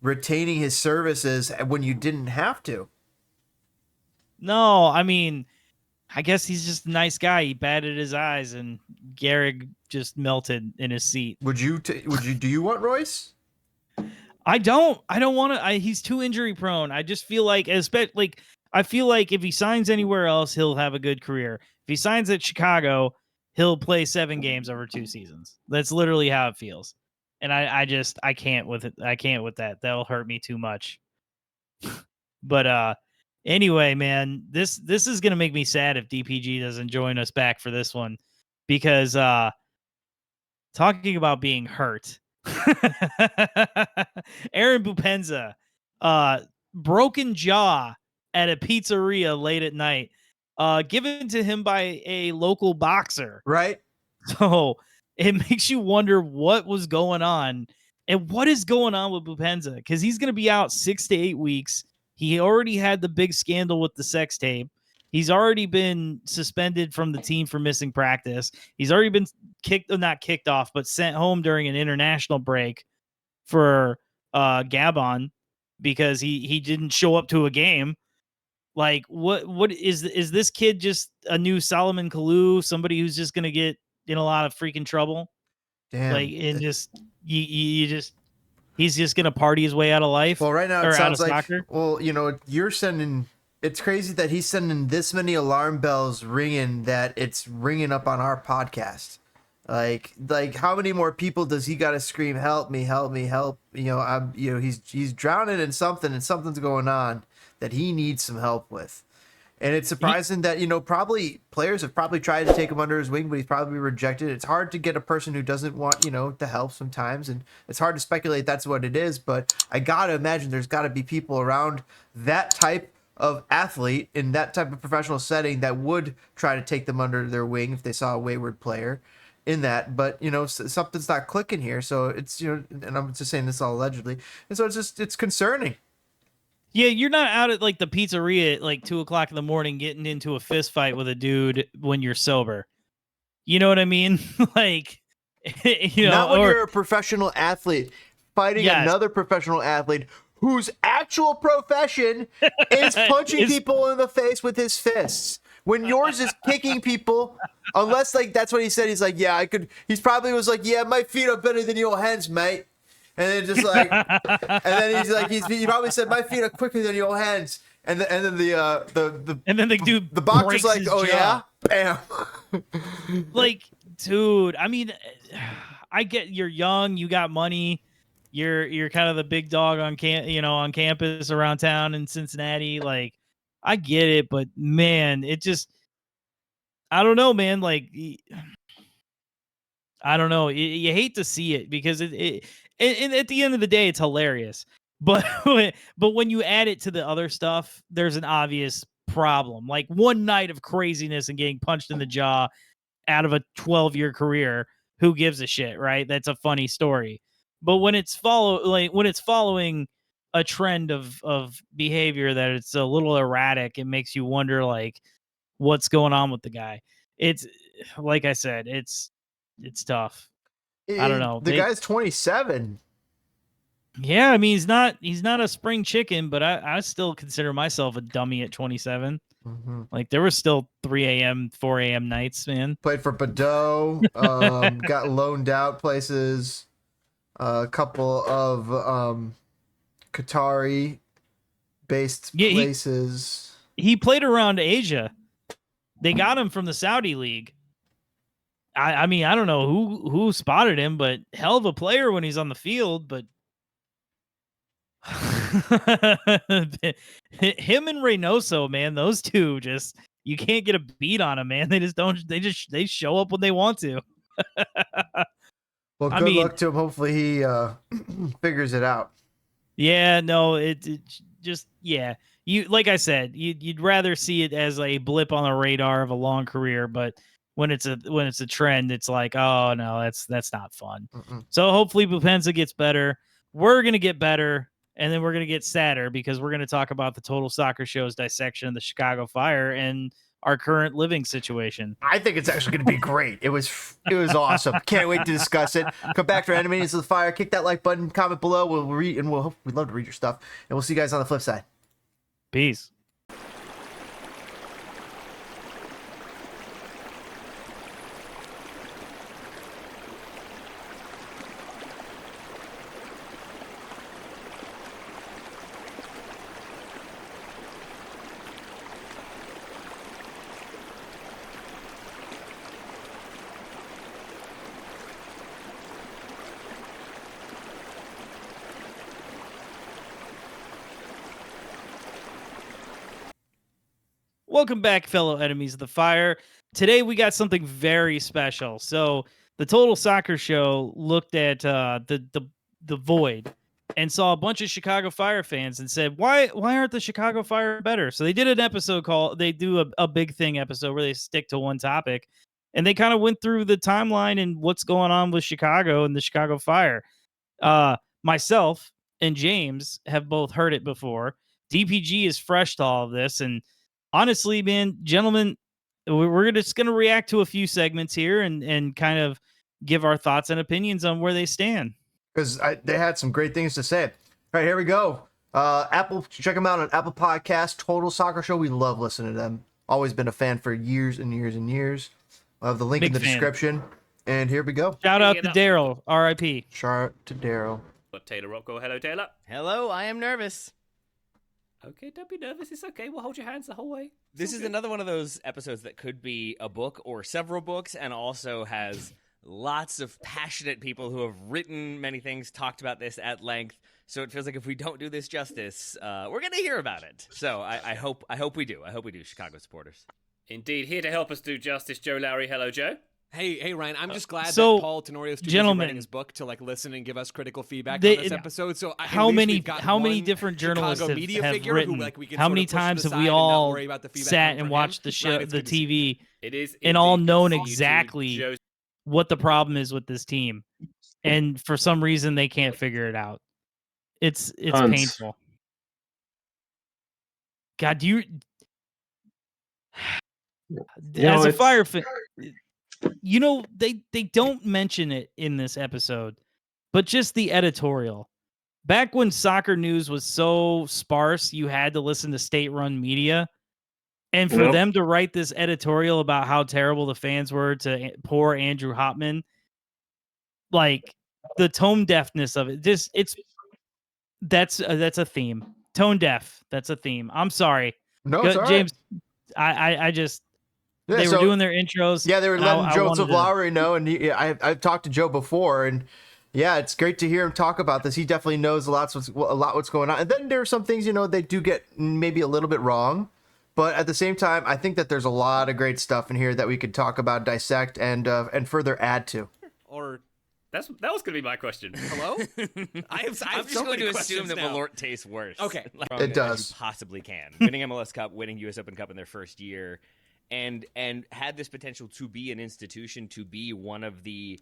retaining his services when you didn't have to. No, I mean, I guess he's just a nice guy. He batted his eyes and Gehrig just melted in his seat. Do you want Royce? I don't want to. He's too injury prone. I just feel like, I feel like if he signs anywhere else, he'll have a good career. If he signs at Chicago, he'll play 7 games over 2 seasons. That's literally how it feels. And I can't with it. I can't with that. That'll hurt me too much. But anyway, man, this is going to make me sad if DPG doesn't join us back for this one, because talking about being hurt, Aaron Boupendza, broken jaw at a pizzeria late at night, given to him by a local boxer. Right. So it makes you wonder what was going on and what is going on with Boupendza, because he's going to be out 6 to 8 weeks. He already had the big scandal with the sex tape. He's already been suspended from the team for missing practice. He's already been not kicked off, but sent home during an international break for Gabon because he didn't show up to a game. Like, what is this kid just a new Solomon Kalou, somebody who's just going to get in a lot of freaking trouble? Damn. Like, and just he's just going to party his way out of life. Well, right now it sounds like soccer. Well, you're sending. It's crazy that he's sending this many alarm bells ringing that it's ringing up on our podcast. Like how many more people does he got to scream, "Help me, help me, help"? He's drowning in something, and something's going on that he needs some help with. And it's surprising that, probably players have probably tried to take him under his wing, but he's probably rejected. It's hard to get a person who doesn't want, to help sometimes. And it's hard to speculate that's what it is. But I got to imagine there's got to be people around that type of athlete in that type of professional setting that would try to take them under their wing if they saw a wayward player. in that, but something's not clicking here. So it's and I'm just saying this all allegedly, and so it's concerning. Yeah, you're not out at like the pizzeria at like 2:00 in the morning getting into a fist fight with a dude when you're sober. You know what I mean? Like, Not when or you're a professional athlete fighting another professional athlete whose actual profession is punching people in the face with his fists. When yours is kicking people, unless like that's what he said. He's like, yeah, I could. He's probably was like, yeah, my feet are better than your hands, mate. And then just like, and then he's like, he probably said, my feet are quicker than your hands. And then the dude, the boxer's like, oh jaw. yeah, bam. Like, dude, I mean, I get you're young, you got money, you're kind of the big dog on on campus around town in Cincinnati. Like, I get it, but man, it just, I don't know, man. Like, I don't know. You hate to see it because and at the end of the day, it's hilarious. But but when you add it to the other stuff, there's an obvious problem. Like one night of craziness and getting punched in the jaw out of a 12-year career, who gives a shit, right? That's a funny story. But when it's following a trend of behavior that it's a little erratic, it makes you wonder like what's going on with the guy. It's like I said, it's tough. I don't know. The guy's 27. Yeah, I mean he's not a spring chicken, but I still consider myself a dummy at 27. Mm-hmm. Like there were still 3 a.m., 4 a.m. nights, man. Played for Bordeaux, got loaned out places, a couple of Qatari-based places. He played around Asia. They got him from the Saudi league. I mean, I don't know who spotted him, but hell of a player when he's on the field, but him and Reynoso, man, those two just, you can't get a beat on them, man. They show up when they want to. Well, good luck to him. Hopefully he figures it out. Yeah, no, it just, yeah. You, like I said, you'd rather see it as a blip on the radar of a long career, but when it's a trend, it's like, oh no, that's not fun. Mm-mm. So hopefully Boupendza gets better. We're gonna get better, and then we're gonna get sadder because we're gonna talk about the Total Soccer Show's dissection of the Chicago Fire and our current living situation. I think it's actually going to be great. It was awesome. Can't wait to discuss it. Come back for Enemies of the Fire. Kick that like button. Comment below. We'll read and we'd love to read your stuff. And we'll see you guys on the flip side. Peace. Welcome back, fellow enemies of the fire. Today we got something very special. So the Total Soccer Show looked at the void and saw a bunch of Chicago Fire fans and said, why aren't the Chicago Fire better? So they did an episode they do a big thing episode where they stick to one topic, and they kind of went through the timeline and what's going on with Chicago and the Chicago Fire. Myself and James have both heard it before. DPG is fresh to all of this, and honestly, man, gentlemen, we're just going to react to a few segments here and kind of give our thoughts and opinions on where they stand. Because they had some great things to say. All right, here we go. Apple, check them out on Apple Podcasts, Total Soccer Show. We love listening to them. Always been a fan for years and years and years. I'll have the link in the description. And here we go. Shout out to Daryl, R.I.P. Shout out to Daryl. Taylor Rocco. Hello, Taylor. Hello, I am nervous. Okay, don't be nervous. It's okay. We'll hold your hands the whole way. This is another one of those episodes that could be a book or several books, and also has lots of passionate people who have written many things, talked about this at length. So it feels like if we don't do this justice, we're going to hear about it. So I hope we do. I hope we do, Chicago supporters. Indeed. Here to help us do justice, Joe Lowry. Hello, Joe. Hey, Ryan, I'm just glad so, that Paul Tenorio Studios is writing his book to listen and give us critical feedback on this episode. So how many different journalists have written? How many times have we all sat and watched the show, the TV, and all known exactly what the problem is with this team, and for some reason they can't figure it out. It's Tons. painful. God, do you as a Fire fan, they don't mention it in this episode, but just the editorial. Back when soccer news was so sparse, you had to listen to state-run media. And for them to write this editorial about how terrible the fans were to poor Andrew Hopman, like the tone deafness of it, that's a theme. Tone deaf. That's a theme. I'm sorry. No, it's all right. James, I just Yeah, they were doing their intros. Yeah, they were letting Joseph to... Lowry know, and I've talked to Joe before, and yeah, it's great to hear him talk about this. He definitely knows a lot what's going on. And then there are some things, they do get maybe a little bit wrong, but at the same time, I think that there's a lot of great stuff in here that we could talk about, dissect, and further add to. Or that was going to be my question. Hello? I'm just going to assume that Malort tastes worse. Okay. It does. As you possibly can. Winning MLS Cup, winning US Open Cup in their first year, and had this potential to be an institution, to be one of the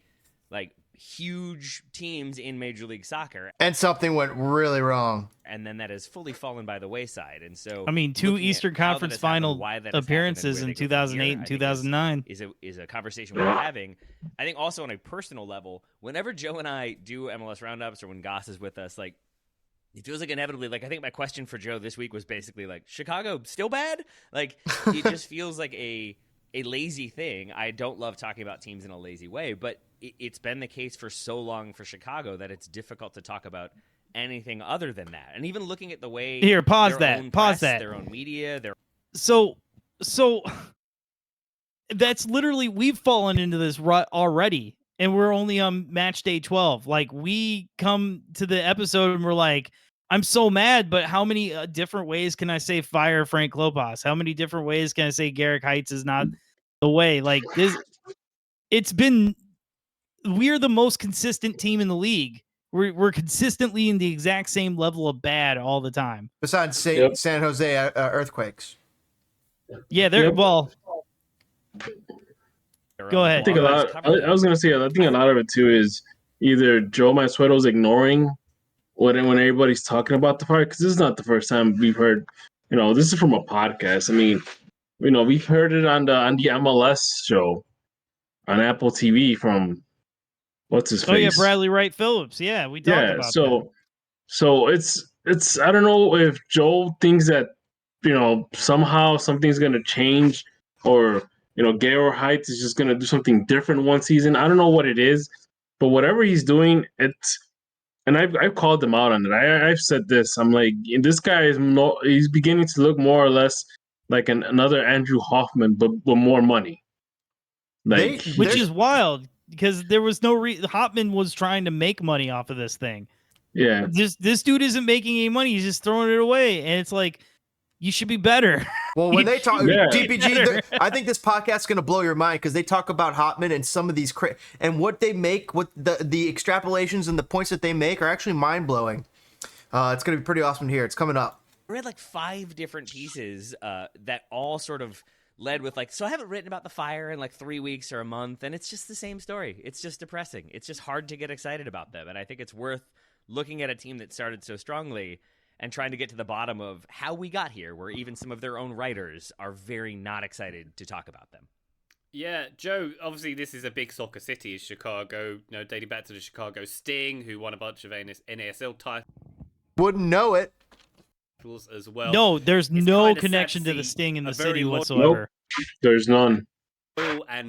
huge teams in Major League Soccer. And something went really wrong. And then that has fully fallen by the wayside. And so, I mean, 2 Eastern Conference final appearances in 2008 and 2009 is a conversation we're having. I think also on a personal level, whenever Joe and I do MLS roundups or when Goss is with us, it feels like inevitably, I think my question for Joe this week was basically Chicago still bad? It just feels like a lazy thing. I don't love talking about teams in a lazy way, but it's been the case for so long for Chicago that it's difficult to talk about anything other than that. And even looking at the way pause that. Their own media, so that's literally, we've fallen into this rut already, and we're only on match day 12. We come to the episode and we're like, I'm so mad, but how many different ways can I say fire Frank Klopas? How many different ways can I say Garrick Heights is not the way? We're the most consistent team in the league. We're consistently in the exact same level of bad all the time. Besides San Jose Earthquakes. Yeah, well, go ahead. I think I was going to say, I think a lot of it too is either Joe Mansueto's ignoring when everybody's talking about the fire, because this is not the first time we've heard, this is from a podcast. I mean, we've heard it on the MLS show on Apple TV from what's his face? Oh yeah, Bradley Wright Phillips. Yeah, we talked about that. So it's I don't know if Joe thinks that somehow something's gonna change, or Garrick Heights is just gonna do something different one season. I don't know what it is, but whatever he's doing, and I've called him out on it. I've said this. I'm like, this guy he's beginning to look more or less like another Andrew Hoffman, but with more money. Which is wild, because there was no Hopman was trying to make money off of this thing. Yeah. This dude isn't making any money. He's just throwing it away, and it's like, you should be better. Well, when they talk DPG, I think this podcast is going to blow your mind, because they talk about Hopman and some of these and what they make, what the extrapolations and the points that they make are actually mind blowing. It's going to be pretty awesome to hear. It's coming up. I read 5 different pieces that all sort of led with so I haven't written about the fire in 3 weeks or a month, and it's just the same story. It's just depressing. It's just hard to get excited about them, and I think it's worth looking at a team that started so strongly and trying to get to the bottom of how we got here, where even some of their own writers are very not excited to talk about them. Yeah, Joe, obviously this is a big soccer city, Chicago, dating back to the Chicago Sting, who won a bunch of NASL titles. Wouldn't know it. As well. No, there's no connection to the Sting in the city whatsoever. Nope. There's none.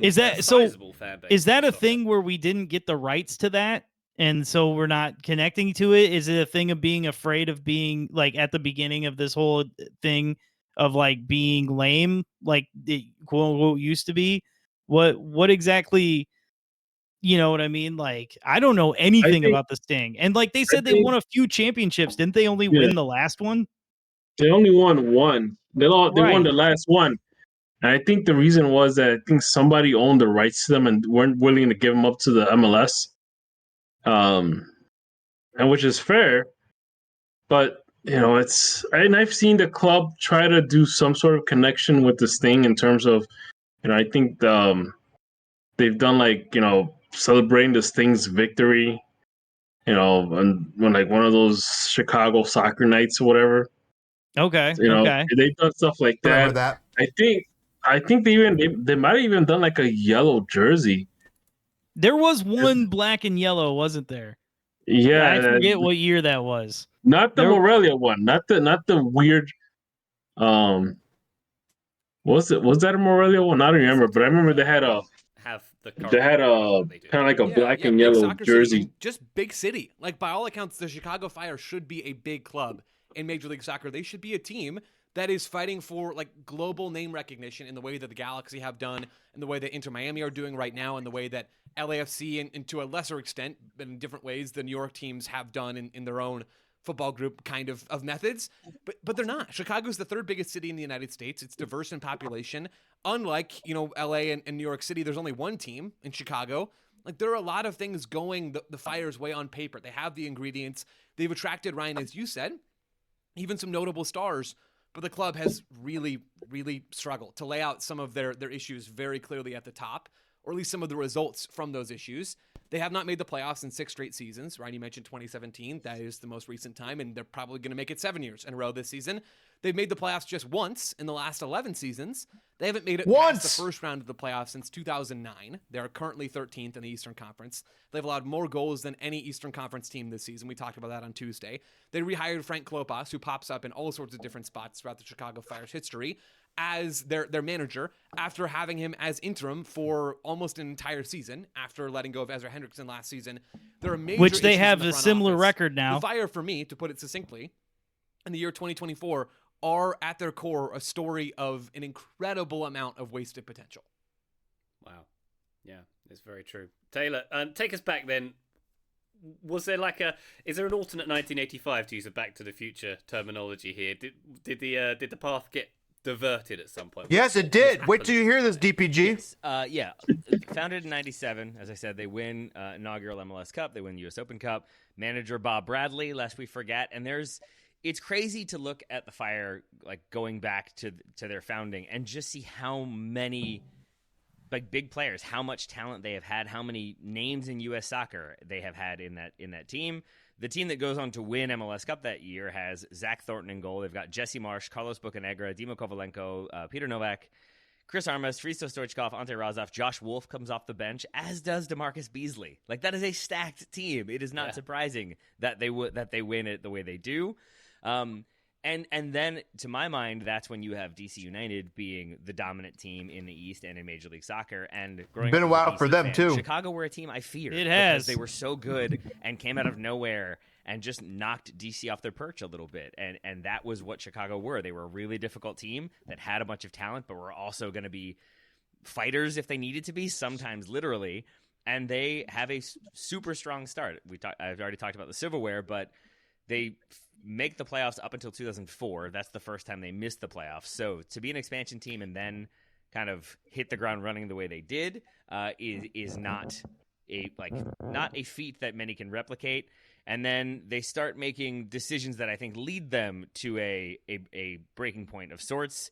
Is that so? Is that a thing where we didn't get the rights to that, and so we're not connecting to it? Is it a thing of being afraid of being at the beginning of this whole thing of being lame, like it quote unquote used to be? What exactly? You know what I mean? I don't know anything about the Sting, and they said they won a few championships. Didn't they only win the last one? They only won one. They won the last one. And I think the reason was that I think somebody owned the rights to them and weren't willing to give them up to the MLS. And which is fair. But, and I've seen the club try to do some sort of connection with this thing in terms of, I think they've done like celebrating this thing's victory, and when like one of those Chicago soccer nights or whatever. Okay. Okay. They've done stuff like Remember that. that? I think they might have even done like a yellow jersey. There was one black and yellow, wasn't there? Yeah, I forget what year that was. not the Morelia one, not the weird. Was that a Morelia one? I don't remember, but I remember they had a kind of like a black and big yellow soccer jersey. city, and just big city. Like by all accounts, the Chicago Fire should be a big club in Major League Soccer. They should be a team that is fighting for like global name recognition in the way that the Galaxy have done, in the way that Inter Miami are doing right now, in the way that LAFC and to a lesser extent, but in different ways, the New York teams have done in their own football group kind of methods, but they're not. Chicago's the third biggest city in the United States. It's diverse in population. Unlike, LA and New York City, there's only one team in Chicago. Like there are a lot of things going the Fire's way on paper. They have the ingredients. They've attracted, Ryan, as you said, even some notable stars, but the club has really, really struggled to lay out some of their issues very clearly at the top, or at least some of the results from those issues. They have not made the playoffs in 6 straight seasons. Ryan, you mentioned 2017. That is the most recent time, and they're probably going to make it 7 years in a row this season. They've made the playoffs just once in the last 11 seasons. They haven't made it past the first round of the playoffs since 2009. They're currently 13th in the Eastern Conference. They've allowed more goals than any Eastern Conference team this season. We talked about that on Tuesday. They rehired Frank Klopas, who pops up in all sorts of different spots throughout the Chicago Fire's history, as their manager after having him as interim for almost an entire season after letting go of Ezra Hendrickson last season. There are major which they issues have in the a front similar office. record now. The Fire, for me, to put it succinctly, in the year 2024, are at their core a story of an incredible amount of wasted potential. Wow. Yeah, it's very true. Taylor, take us back then. Was there is there an alternate 1985 to use a Back to the Future terminology here? Did the path get diverted at some point? Yes, it did. Wait till you hear this, DPG. Yeah. Founded in 97. As I said, they win inaugural MLS Cup. They win US Open Cup. Manager Bob Bradley, lest we forget. And it's crazy to look at the Fire, like going back to their founding and just see how many like big players, how much talent they have had, how many names in U.S. soccer they have had in that team. The team that goes on to win MLS Cup that year has Zach Thornton in goal. They've got Jesse Marsh, Carlos Bocanegra, Dimo Kovalenko, Peter Novak, Chris Armas, Hristo Stoichkov, Ante Razov, Josh Wolf comes off the bench, as does DeMarcus Beasley. Like that is a stacked team. It is not surprising that they win it the way they do. And then, to my mind, that's when you have DC United being the dominant team in the East and in Major League Soccer. And growing Been a up while as for DC them, fan, too. Chicago were a team I feared. It has. Because they were so good and came out of nowhere and just knocked DC off their perch a little bit. And that was what Chicago were. They were a really difficult team that had a bunch of talent, but were also going to be fighters if they needed to be, sometimes literally. And they have a super strong start. I've already talked about the silverware, but they make the playoffs up until 2004. That's the first time they missed the playoffs. So to be an expansion team and then kind of hit the ground running the way they did is not a feat that many can replicate. And then they start making decisions that I think lead them to a breaking point of sorts,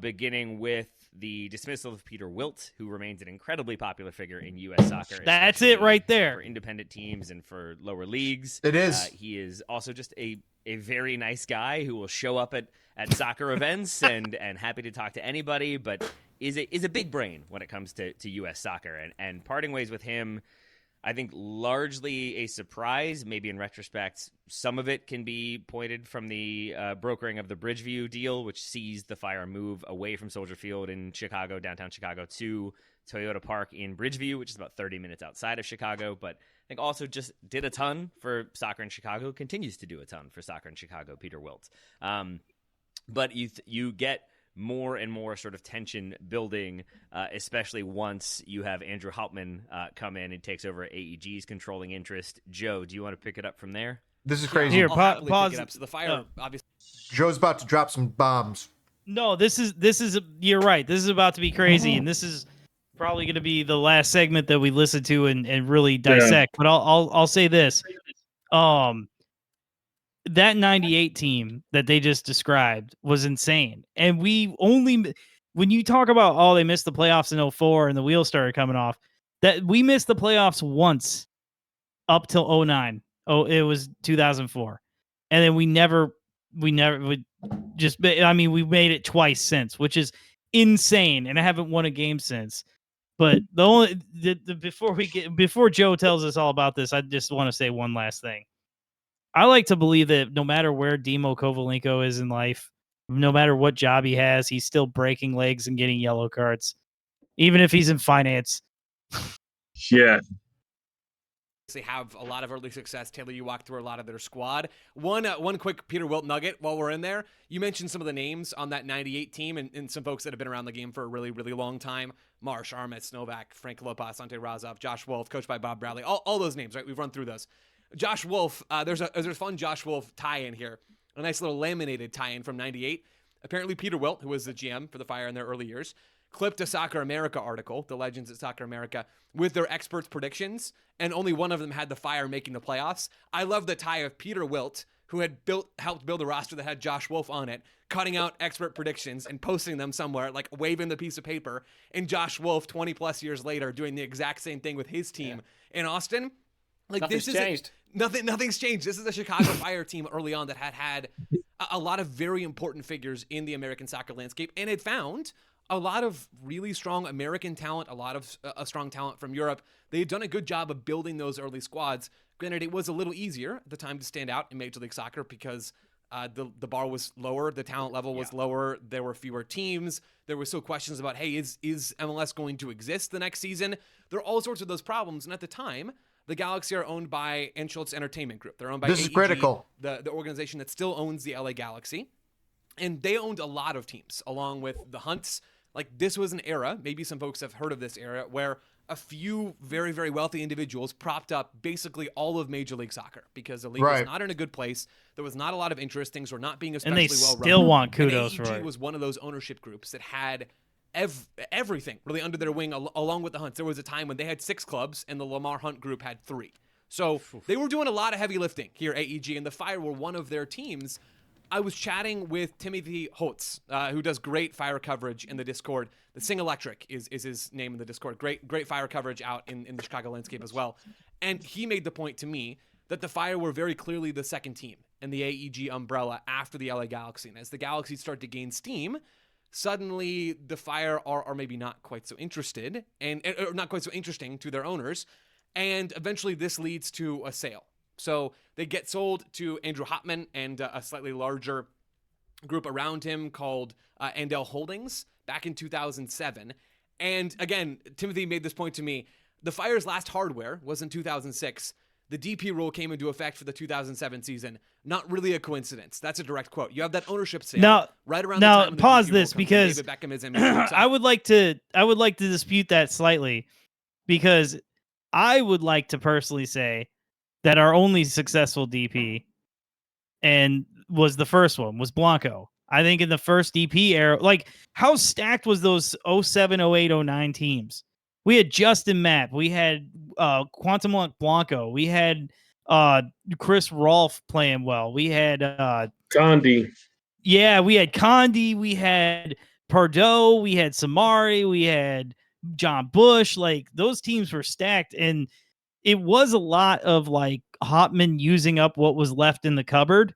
beginning with the dismissal of Peter Wilt, who remains an incredibly popular figure in U.S. soccer. That's it right there. For independent teams and for lower leagues. It is. He is also just a very nice guy who will show up at soccer events and happy to talk to anybody, but is a big brain when it comes to U.S. soccer. And parting ways with him, I think largely a surprise. Maybe in retrospect, some of it can be pointed from the brokering of the Bridgeview deal, which sees the Fire move away from Soldier Field in Chicago, downtown Chicago, to Toyota Park in Bridgeview, which is about 30 minutes outside of Chicago. But I think also just did a ton for soccer in Chicago, continues to do a ton for soccer in Chicago, Peter Wilt. But you get more and more sort of tension building, especially once you have Andrew Hauptmann come in and takes over AEG's controlling interest. Joe, do you want to pick it up from there? This is crazy. Here, I'll pause. pick it up. So the Fire, obviously. Joe's about to drop some bombs. No, this is you're right. This is about to be crazy, and this is probably going to be the last segment that we listen to and really dissect. But I'll say this. That 98 team that they just described was insane. And when you talk about, they missed the playoffs in 04 and the wheels started coming off, That we missed the playoffs once up till 09. Oh, it was 2004. And then we made it twice since, which is insane. And I haven't won a game since. But before Joe tells us all about this, I just want to say one last thing. I like to believe that no matter where Dimo Kovalenko is in life, no matter what job he has, he's still breaking legs and getting yellow cards, even if he's in finance. Yeah. They have a lot of early success. Taylor, you walked through a lot of their squad. One quick Peter Wilt nugget while we're in there. You mentioned some of the names on that 98 team and some folks that have been around the game for a really, really long time. Marsh, Armetz, Novak, Frank Lopas, Ante Razov, Josh Wolf, coached by Bob Bradley. All those names, right? We've run through those. Josh Wolf, there's a fun Josh Wolf tie-in here. A nice little laminated tie-in from 98. Apparently Peter Wilt, who was the GM for the Fire in their early years, clipped a Soccer America article, the Legends at Soccer America, with their experts' predictions, and only one of them had the Fire making the playoffs. I love the tie of Peter Wilt, who had helped build a roster that had Josh Wolf on it, cutting out expert predictions and posting them somewhere, like waving the piece of paper, and Josh Wolf 20 plus years later doing the exact same thing with his team in Austin. Like Nothing's changed. Nothing's changed. This is a Chicago Fire team early on that had a lot of very important figures in the American soccer landscape, and had found a lot of really strong American talent, a lot of strong talent from Europe. They had done a good job of building those early squads. Granted, it was a little easier at the time to stand out in Major League Soccer because the bar was lower, the talent level was lower, there were fewer teams. There were still questions about, hey, is MLS going to exist the next season? There are all sorts of those problems, and at the time, the Galaxy are owned by Anschutz Entertainment Group. They're owned by This AEG, is critical. the organization that still owns the LA Galaxy. And they owned a lot of teams, along with the Hunts. Like, this was an era, maybe some folks have heard of this era, where a few very, very wealthy individuals propped up basically all of Major League Soccer because the league was not in a good place. There was not a lot of interest. Things were not being especially well run. And they still want kudos for AEG it. was one of those ownership groups that had everything really under their wing, along with the Hunts. There was a time when they had 6 clubs and the Lamar Hunt group had 3. So they were doing a lot of heavy lifting here, AEG, and the Fire were one of their teams. I was chatting with Timothy Holtz, who does great Fire coverage in the Discord. The Sing Electric is his name in the Discord. Great Fire coverage out in the Chicago landscape as well. And he made the point to me that the Fire were very clearly the second team in the AEG umbrella after the LA Galaxy. And as the Galaxy start to gain steam, suddenly the Fire are maybe not quite so interested and or not quite so interesting to their owners. And eventually this leads to a sale. So they get sold to Andrew Hopman and a slightly larger group around him called Andel Holdings back in 2007. And again, Timothy made this point to me. The Fire's last hardware was in 2006. The DP rule came into effect for the 2007 season. Not really a coincidence. That's a direct quote. You have that ownership sale right around the time when the pause DP this rule comes in. because David Beckham is in I would like to dispute that slightly, because I would like to personally say that our only successful DP and was the first one was Blanco. I think in the first DP era, like, how stacked was those 07, 08, 09 teams? We had Justin Mapp. We had Quantum Blanco. We had Chris Rolfe playing well. We had Gandhi. Yeah, we had Condi. We had Pardo. We had Samari. We had John Bush. Like, those teams were stacked, and it was a lot of like Hopman using up what was left in the cupboard.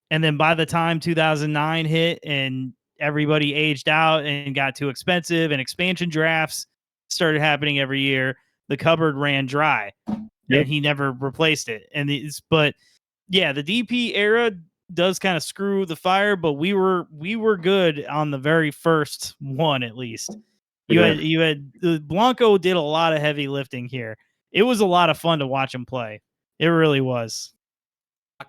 And then by the time 2009 hit and everybody aged out and got too expensive and expansion drafts started happening every year, the cupboard ran dry. Yep. And he never replaced it. And but yeah, the DP era does kind of screw the Fire, but we were good on the very first one, at least. You had Blanco did a lot of heavy lifting here. It was a lot of fun to watch him play. It really was.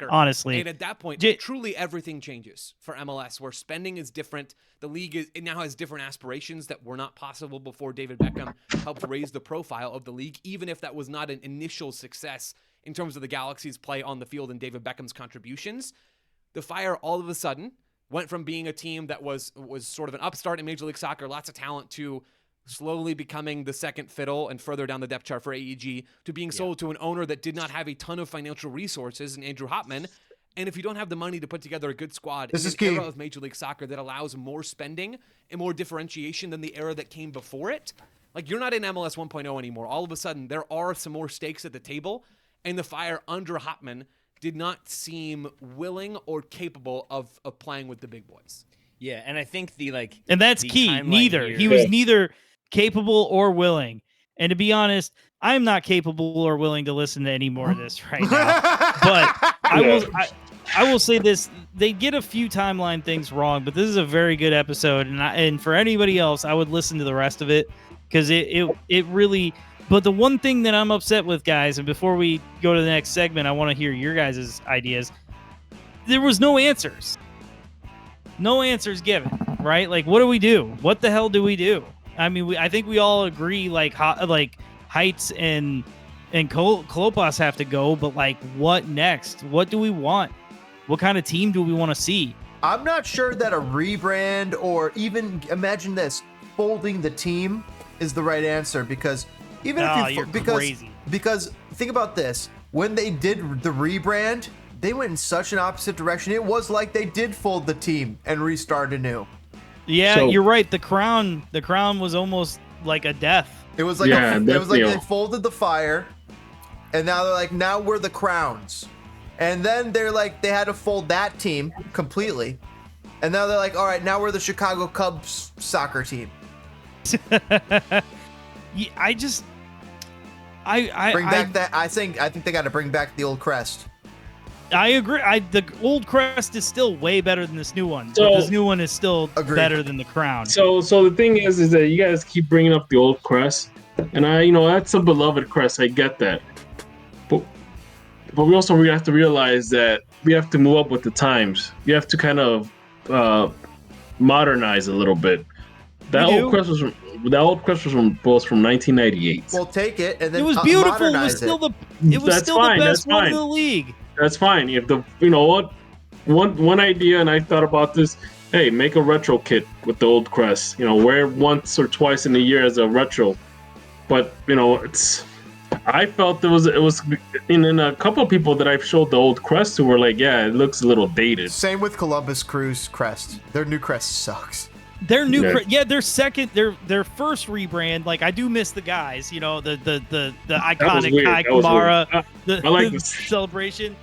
Honestly. And at that point, truly everything changes for MLS, where spending is different. The league it now has different aspirations that were not possible before David Beckham helped raise the profile of the league, even if that was not an initial success in terms of the Galaxy's play on the field and David Beckham's contributions. The Fire all of a sudden went from being a team that was sort of an upstart in Major League Soccer, lots of talent, to slowly becoming the second fiddle and further down the depth chart for AEG, to being sold to an owner that did not have a ton of financial resources in Andrew Hopman. And if you don't have the money to put together a good squad in an era of Major League Soccer that allows more spending and more differentiation than the era that came before it, Like, you're not in MLS 1.0 anymore. All of a sudden, there are some more stakes at the table, and the Fire under Hopman did not seem willing or capable of playing with the big boys. Yeah, and I think and that's the key. timeline Neither. here- He was neither capable or willing. And to be honest, I'm not capable or willing to listen to any more of this right now. But I will say this: they get a few timeline things wrong, but this is a very good episode, and for anybody else, I would listen to the rest of it because it really. But the one thing that I'm upset with, guys, and before we go to the next segment, I want to hear your guys' ideas. There was no answers. No answers given, right? Like, what do we do? What the hell do we do? I mean, I think we all agree, like Heights and Klopas have to go, but like, what next? What do we want? What kind of team do we want to see? I'm not sure that a rebrand or even imagine this folding the team is the right answer because even if you're crazy. Because think about this: when they did the rebrand, they went in such an opposite direction. It was like they did fold the team and restart anew. Yeah, So- you're right. The crown was almost like a death. It was like Yeah, it was like definitely. they folded the Fire, and now they're like, now we're the Crowns, and then they're like they had to fold that team completely, and now they're like, all right, now we're the Chicago Cubs soccer team. Yeah, Bring back that. I think they got to bring back the old crest. I agree. The old crest is still way better than this new one. So- But this new one is still Agreed. better than the crown. So the thing is that you guys keep bringing up the old crest, and that's a beloved crest. I get that, but we also have to realize that we have to move up with the times. You have to kind of modernize a little bit. That We old do. crest was from 1998. We'll take it, and then It was beautiful. It was modernize still it. That's the fine, best that's one fine. in the league. That's fine. If one idea, and I thought about this. Hey, make a retro kit with the old crest. Wear it once or twice in a year as a retro. But I felt it was in a couple of people that I've showed the old crest who were like, yeah, it looks a little dated. Same with Columbus Crew's crest. Their new crest sucks. Their new, Yeah. their first rebrand. Like, I do miss the guys. The iconic weird. Kai That was Kamara, weird. the I like this. celebration.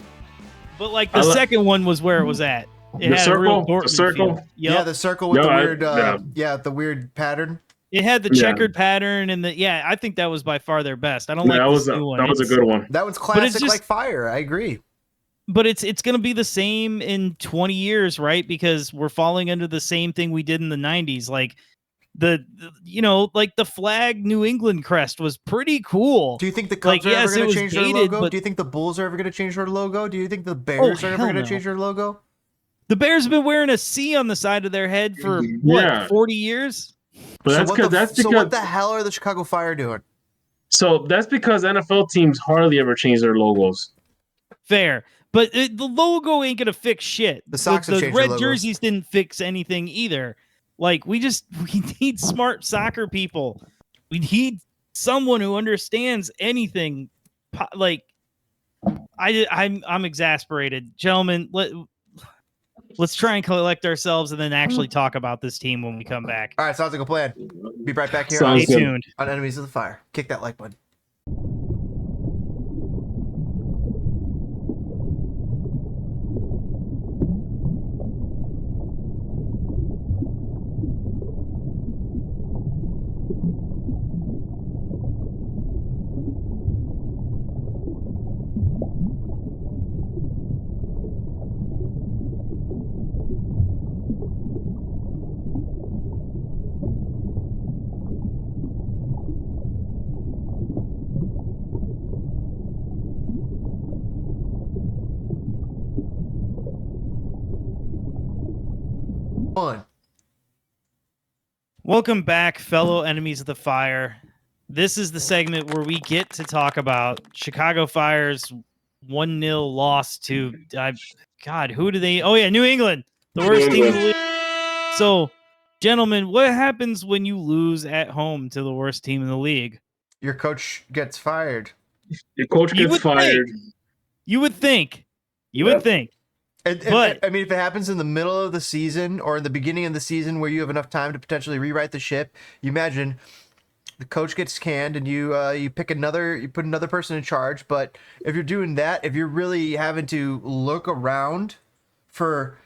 But like the I li- second one was where it was at. It The had a real circle? The Dortmund circle? feel. Yeah, Yep. the circle with Yeah, the I- weird, yeah. the weird pattern. It had the Yeah. checkered pattern and I think that was by far their best. I don't like that this was new one. that was a It's- good one. That one's it's classic just- like Fire. I agree. But it's going to be the same in 20 years, right? Because we're falling under the same thing we did in the 90s. Like like the flag New England crest was pretty cool. Do you think the Like, Cubs are yes, ever it going was to change their dated, logo? but- Do you think the Bulls are ever going to change their logo? Do you think the Bears are ever hell going to no. change their logo? The Bears have been wearing a C on the side of their head for what, Yeah. 40 years? But So that's what because the- so what the hell are the Chicago Fire doing? that's because NFL teams hardly ever change their logos. Fair. But the logo ain't going to fix shit. The Sox have the changed their red logos. jerseys didn't fix anything either. Like, we need smart soccer people. We need someone who understands anything. Like, I'm exasperated. Gentlemen, let's try and collect ourselves and then actually talk about this team when we come back. All right, sounds like a plan. Be right back here Sounds Stay good. tuned. on Enemies of the Fire. Kick that like button. One. Welcome back, fellow enemies of the fire. This is the segment where we get to talk about Chicago Fire's 1-0 loss to God, who do they? Oh yeah, New England, the worst team in the league. So, gentlemen, what happens when you lose at home to the worst team in the league? Your coach gets fired. Your coach You gets would fired. You would think. You Yep. would think. But I mean, if it happens in the middle of the season or in the beginning of the season where you have enough time to potentially rewrite the ship, you imagine the coach gets canned, and you put another person in charge. But if you're doing that, if you're really having to look around for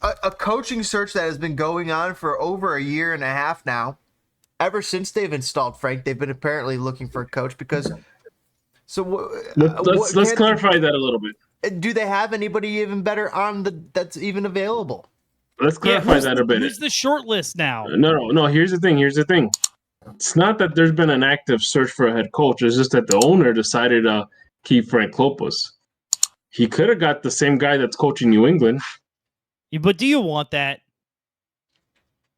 a coaching search that has been going on for over a year and a half now, ever since they've installed Frank, they've been apparently looking for a coach because. So let's clarify that a little bit. Do they have anybody even better that's even available? Let's clarify that a bit. Who's the short list now? No. Here's the thing. It's not that there's been an active search for a head coach. It's just that the owner decided to keep Frank Klopas. He could have got the same guy that's coaching New England. But do you want that?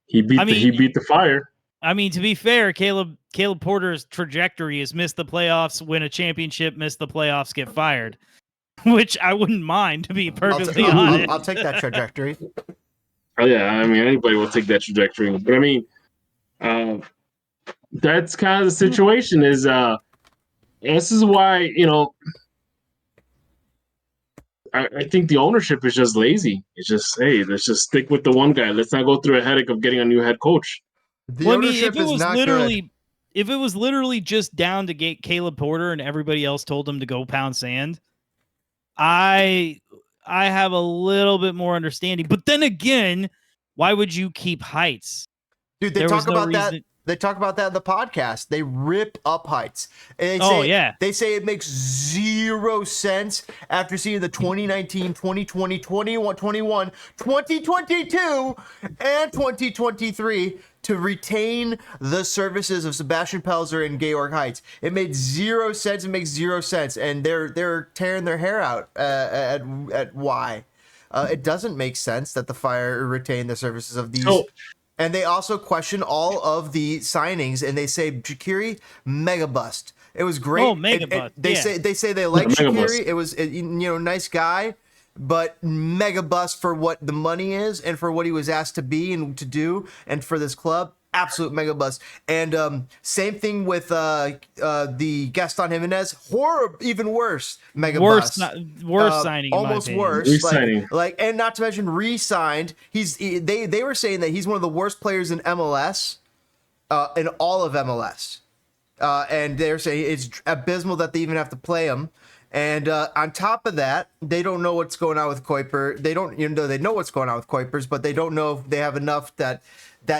He beat the Fire. I mean, to be fair, Caleb Porter's trajectory is miss the playoffs, win a championship, miss the playoffs, get fired, which I wouldn't mind, to be perfectly honest. I'll take that trajectory. Oh, yeah, I mean, anybody will take that trajectory. But I mean, that's kind of the situation. Is this is why I think the ownership is just lazy. It's just, hey, let's just stick with the one guy. Let's not go through a headache of getting a new head coach. The ownership is not good. If it was literally just down to get Caleb Porter and everybody else told him to go pound sand, I have a little bit more understanding. But then again, why would you keep Heights? Dude, they talk about that. They talk about that in the podcast. They rip up Heights. And they say it makes 0 sense after seeing the 2019, 2020, 2021, 2022, and 2023 to retain the services of Sebastian Pelzer and Georg Heights. It made 0 sense. It makes 0 sense. And they're tearing their hair out at why. It doesn't make sense that the Fire retain the services of these. And they also question all of the signings, and they say Shaqiri mega bust. It was great. Oh, mega bust. They say they like Shaqiri. It was nice guy, but mega bust for what the money is and for what he was asked to be and to do, and for this club. Absolute mega bust. And same thing with the Gaston Jimenez. Horrible, even worse. Mega bust. Worse signing. Almost worse. Like, and not to mention re-signed. They were saying that he's one of the worst players in MLS, in all of MLS. And they're saying it's abysmal that they even have to play him. And on top of that, they don't know what's going on with Kuiper. They don't, they know what's going on with Kuipers, but they don't know if they have enough that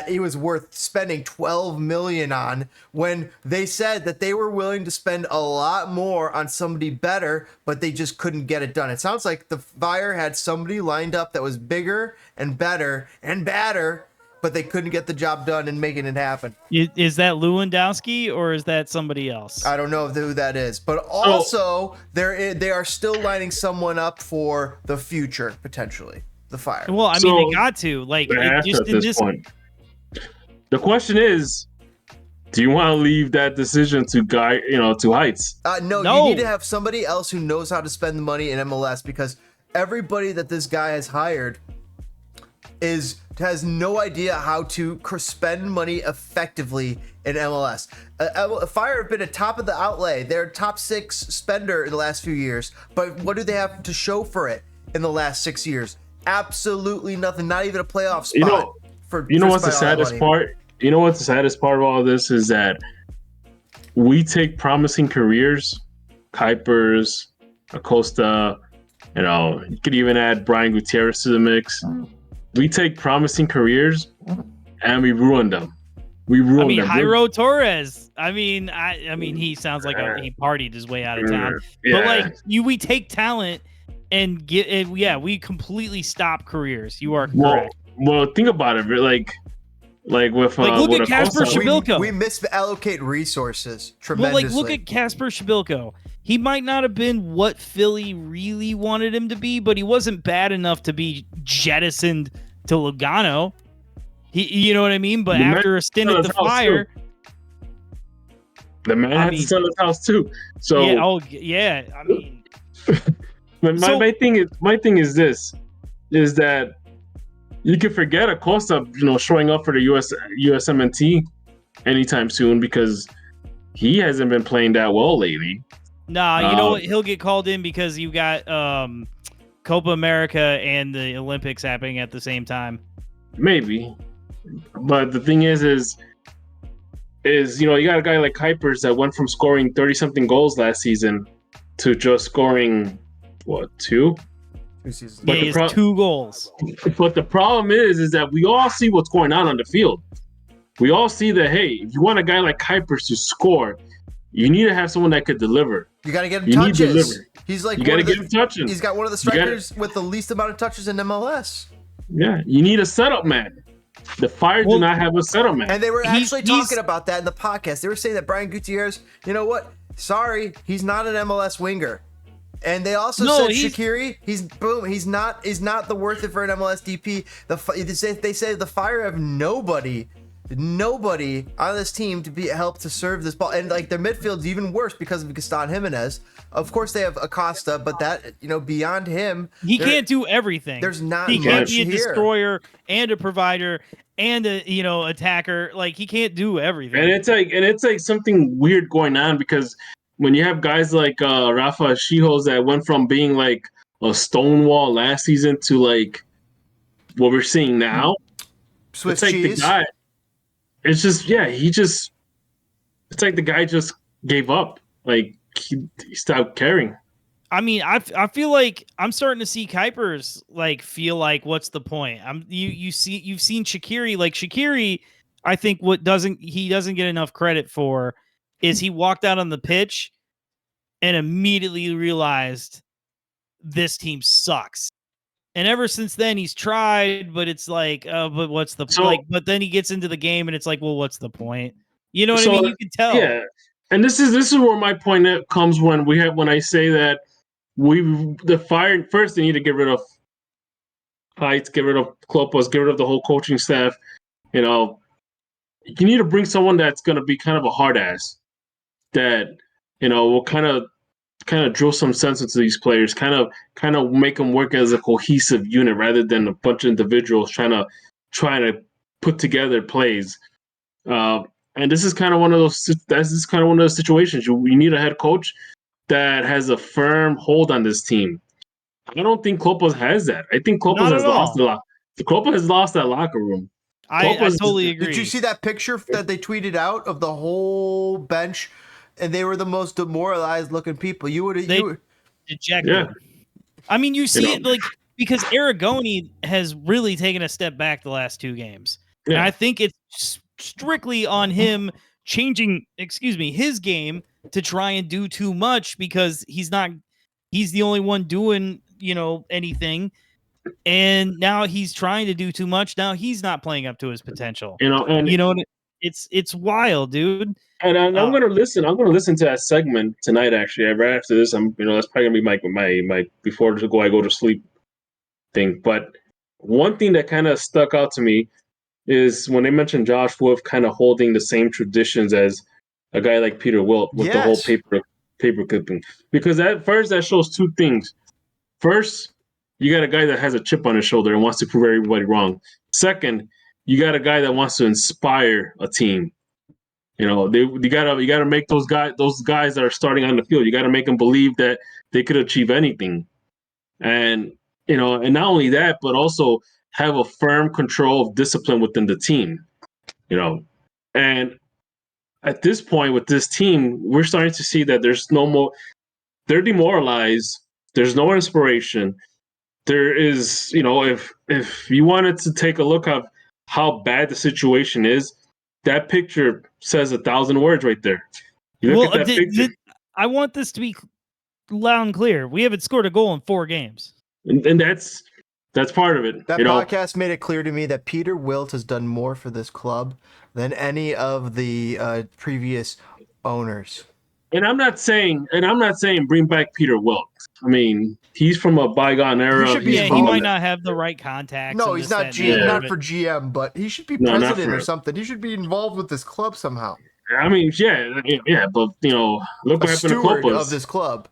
it was worth spending $12 million on, when they said that they were willing to spend a lot more on somebody better, but they just couldn't get it done. It sounds like the Fire had somebody lined up that was bigger and better and badder, but they couldn't get the job done and making it happen. Is that Lewandowski or is that somebody else? I don't know who that is, but also they are still lining someone up for the future, potentially. The Fire. Well, I mean, they got to at this point. The question is, do you want to leave that decision to to Heights? No, you need to have somebody else who knows how to spend the money in MLS, because everybody that this guy has hired has no idea how to spend money effectively in MLS. Fire have been a top of the outlay. They're top 6 spender in the last few years, but what do they have to show for it in the last 6 years? Absolutely nothing. Not even a playoff spot. What's the saddest part? You know what's the saddest part of all this is that we take promising careers, Kuipers, Acosta, you could even add Brian Gutierrez to the mix. We take promising careers and we ruin them. them. Jairo Torres. I mean, he sounds like he partied his way out of town. Yeah. But we take talent and we completely stop careers. You are correct. Well, think about it. Look at Kasper Shabilko. We misallocate resources tremendously. Well, look at Kasper Shabilko. He might not have been what Philly really wanted him to be, but he wasn't bad enough to be jettisoned to Lugano. You know what I mean? But after a stint at the Fire, the man had to sell his house too. So yeah. I mean, my thing is this: is that you can forget Acosta, showing up for the USMNT anytime soon, because he hasn't been playing that well lately. Nah, you know what? He'll get called in because you got Copa America and the Olympics happening at the same time. Maybe, but the thing is is, you got a guy like Kuipers that went from scoring 30-something goals last season to just scoring, what, 2? 2 seasons. Yeah, he has 2 goals. But the problem is that we all see what's going on the field. We all see that, hey, if you want a guy like Kuipers to score, you need to have someone that could deliver. You got to get him You need to touches. deliver. He's like You got to get him touching. He's got one of the strikers with the least amount of touches in MLS. Yeah, you need a setup man. The Fire do not have a setup man. And they were actually talking about that in the podcast. They were saying that Brian Gutierrez, you know what? Sorry, he's not an MLS winger. And they also said Shaqiri, he's not the worth it for an MLS DP. They say the Fire have nobody on this team to help to serve this ball, and like their midfield's even worse because of Gaston Jimenez. Of course, they have Acosta, but that beyond him, he can't do everything. There's not. He can't be a here. destroyer and a provider and a attacker. Like he can't do everything. And it's like something weird going on because when you have guys like Rafa Shihos that went from being like a stonewall last season to like what we're seeing now, Swiss it's like cheese. the guy. It's just it's like the guy just gave up. Like he stopped caring. I mean, I feel like I'm starting to see Kuipers like feel like what's the point? You've seen Shaqiri. Like Shaqiri, I think he doesn't get enough credit for is he walked out on the pitch and immediately realized this team sucks. And ever since then, he's tried, but it's like, but what's the point? But then he gets into the game, and it's like, well, what's the point? You know what I mean? You can tell. Yeah, and this is where my point comes when I say that the Fire first they need to get rid of Heights, get rid of Klopas, get rid of the whole coaching staff. You need to bring someone that's going to be kind of a hard ass that will kind of drill some sense into these players, kind of make them work as a cohesive unit rather than a bunch of individuals trying to put together plays. And this is kind of one of those. This is kind of one of those situations. You need a head coach that has a firm hold on this team. I don't think Klopas has that. I think Klopas has lost a lot. Klopas has lost that locker room. I totally agree. Did you see that picture that they tweeted out of the whole bench? And they were the most demoralized looking people. You would dejected. Yeah. I mean, you see it like because Aragoni has really taken a step back the last 2 games. Yeah. And I think it's strictly on him changing, his game to try and do too much because he's the only one doing, anything. And now he's trying to do too much. Now he's not playing up to his potential. It's wild, dude. And I'm gonna listen. I'm gonna listen to that segment tonight. Actually, right after this, that's probably gonna be my before I go to sleep thing. But one thing that kind of stuck out to me is when they mentioned Josh Wolf kind of holding the same traditions as a guy like Peter Wilt with the whole paper clipping. Because at first that shows 2 things. First, you got a guy that has a chip on his shoulder and wants to prove everybody wrong. Second, you got a guy that wants to inspire a team. You gotta make those guys that are starting on the field. You gotta make them believe that they could achieve anything, and and not only that, but also have a firm control of discipline within the team. And at this point with this team, we're starting to see that there's no more. They're demoralized. There's no inspiration. There is, if you wanted to take a look at how bad the situation is. That picture says 1,000 words right there. You look at that picture. I want this to be loud and clear. We haven't scored a goal in 4 games. And that's part of it. That podcast made it clear to me that Peter Wilt has done more for this club than any of the previous owners. And I'm not saying bring back Peter Wilt. I mean, he's from a bygone era. He might not have the right contacts. No, he's not GM, not for GM, but he should be president or something. He should be involved with this club somehow. I mean, yeah, but look what happened to Klopas of this club.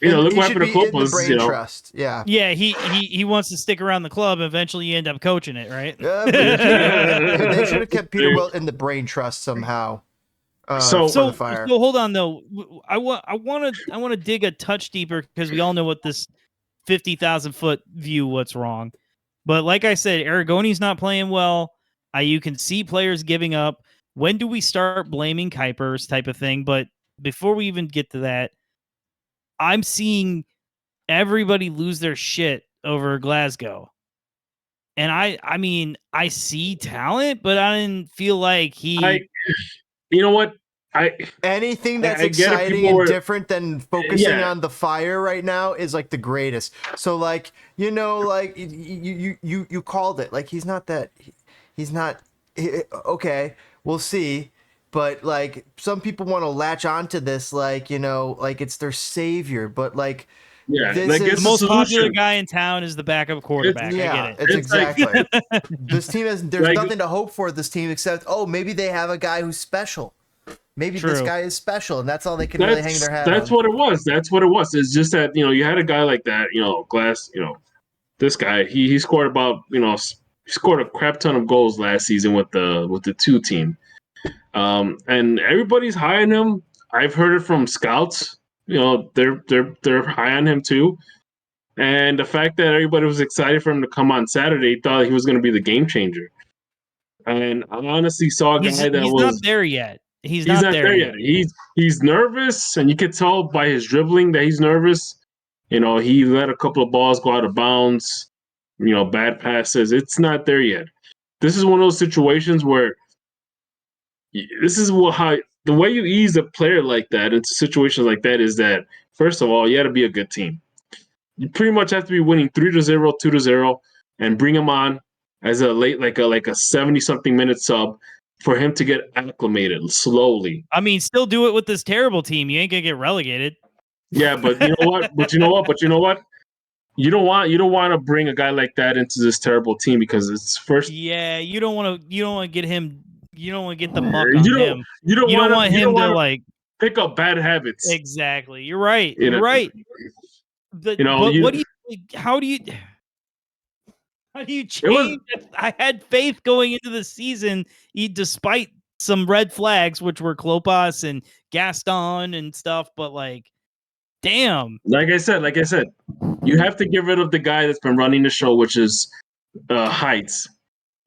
Look what happened to Klopas. Brain trust. Yeah. Yeah, he wants to stick around the club. Eventually, you end up coaching it, right? They should have kept Peter Wilt in the brain trust somehow. So hold on though. I want to dig a touch deeper because we all know what this 50,000 foot view what's wrong. But like I said, Aragoni's not playing well. You can see players giving up. when do we start blaming Kuipers type of thing? But before we even get to that, I'm seeing everybody lose their shit over Glasgow. And I mean, I see talent, but I didn't feel like you know what? Anything that's I get it. exciting People and were, different than focusing yeah, on the fire right now is like the greatest. So like, you know, like you called it. Like he's not okay, we'll see. But like some people want to latch onto this like, you know, like it's their savior, but like yeah. this Like the it's is a most popular solution. guy in town is the backup quarterback. I get it. it's It's like exactly. This team there's like nothing to hope for this team except maybe they have a guy who's special. Maybe this True. guy is special, and that's all they can really hang their hat on. that's what it was. That's what it was. It's just that you had a guy like that. Glass. This guy. He scored about he scored a crap ton of goals last season with the 2 team. And everybody's high on him. I've heard it from scouts. They're high on him too. And the fact that everybody was excited for him to come on Saturday, thought he was going to be the game changer. And I honestly saw a guy that He's was not there yet. He's he's not not there yet. He's nervous, and you could tell by his dribbling that he's nervous. He let a couple of balls go out of bounds. Bad passes. It's not there yet. This is one of those situations where this is how the way you ease a player like that into situations like that is that first of all, you got to be a good team. You pretty much have to be winning 3-0, 2-0, and bring him on as a late like a 70-something minute sub for him to get acclimated slowly. I mean, still do it with this terrible team. You ain't gonna get relegated. Yeah, but you know what? But you know what? You don't want to bring a guy like that into this terrible team because it's first. Yeah, you don't want to get him. You don't want to get the muck on You don't him. you don't You don't want want him to to like. pick up bad habits. Exactly. You're right. You know? You're right. But what do you? How do you change? I had faith going into the season, despite some red flags, which were Klopas and Gaston and stuff. But like, damn. Like I said, you have to get rid of the guy that's been running the show, which is Heights.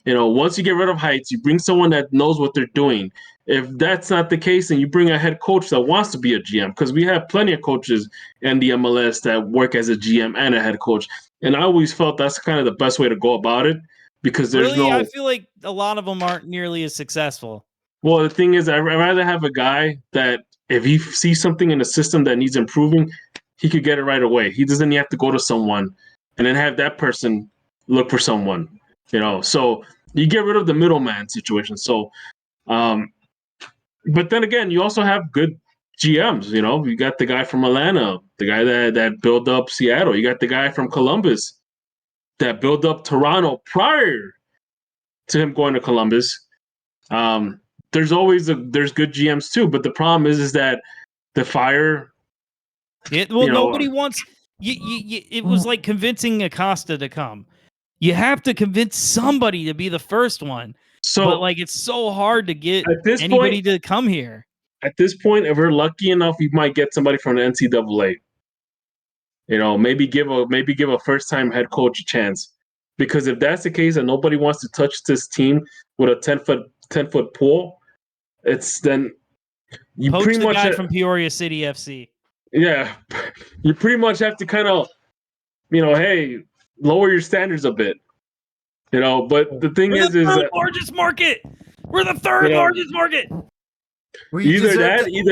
Once you get rid of Heights, you bring someone that knows what they're doing. If that's not the case, then you bring a head coach that wants to be a GM, because we have plenty of coaches in the MLS that work as a GM and a head coach. And I always felt that's kind of the best way to go about it, because there's I feel like a lot of them aren't nearly as successful. Well, the thing is, I'd rather have a guy that if he sees something in the system that needs improving, he could get it right away. He doesn't have to go to someone and then have that person look for someone. So you get rid of the middleman situation. So, but then again, you also have good GMs. You got the guy from Atlanta, the guy that built up Seattle. You got the guy from Columbus that built up Toronto prior to him going to Columbus. There's good GMs too, but the problem is that the Fire. Nobody wants. It was like convincing Acosta to come. You have to convince somebody to be the first one. So, but like, it's so hard to get anybody to come here. At this point, if we're lucky enough, we might get somebody from the NCAA. Maybe give a first-time head coach a chance, because if that's the case and nobody wants to touch this team with a 10-foot pole, it's then you Poach pretty the much guy from Peoria City FC. Yeah, you pretty much have to kind of, hey, lower your standards a bit. But the thing We're is the third that largest market. We're the third largest market. We Either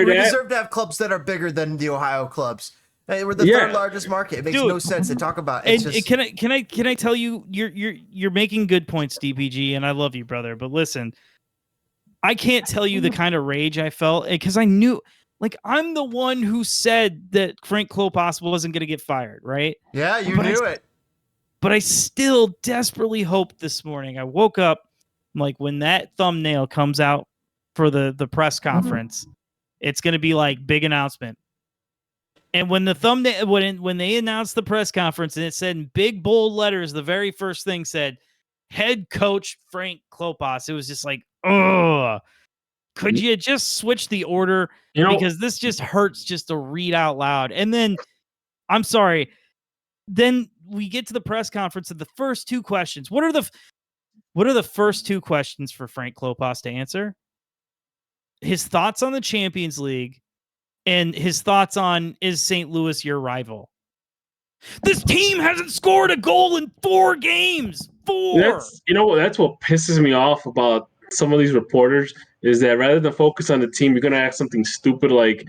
deserve to have clubs that are bigger than the Ohio clubs. Hey, we're the third largest market. It makes no sense to talk about. Can I tell you, you're making good points, DPG, and I love you, brother. But listen, I can't tell you the kind of rage I felt, because I knew, like, I'm the one who said that Frank Klopas wasn't going to get fired, right? Yeah, you knew it. But I still desperately hoped this morning. I woke up, like, when that thumbnail comes out for the press conference, it's going to be like big announcement. And when the thumbnail, when they announced the press conference and it said in big bold letters, the very first thing said head coach Frank Klopas, it was just like, oh, could you just switch the order? Because this just hurts just to read out loud. And then, I'm sorry, then we get to the press conference and the first two questions. What are the first two questions for Frank Klopas to answer? his thoughts on the Champions League and his thoughts on, is St. Louis your rival? This team hasn't scored a goal in 4 games. 4. That's what pisses me off about some of these reporters is that rather than focus on the team, you're gonna ask something stupid like,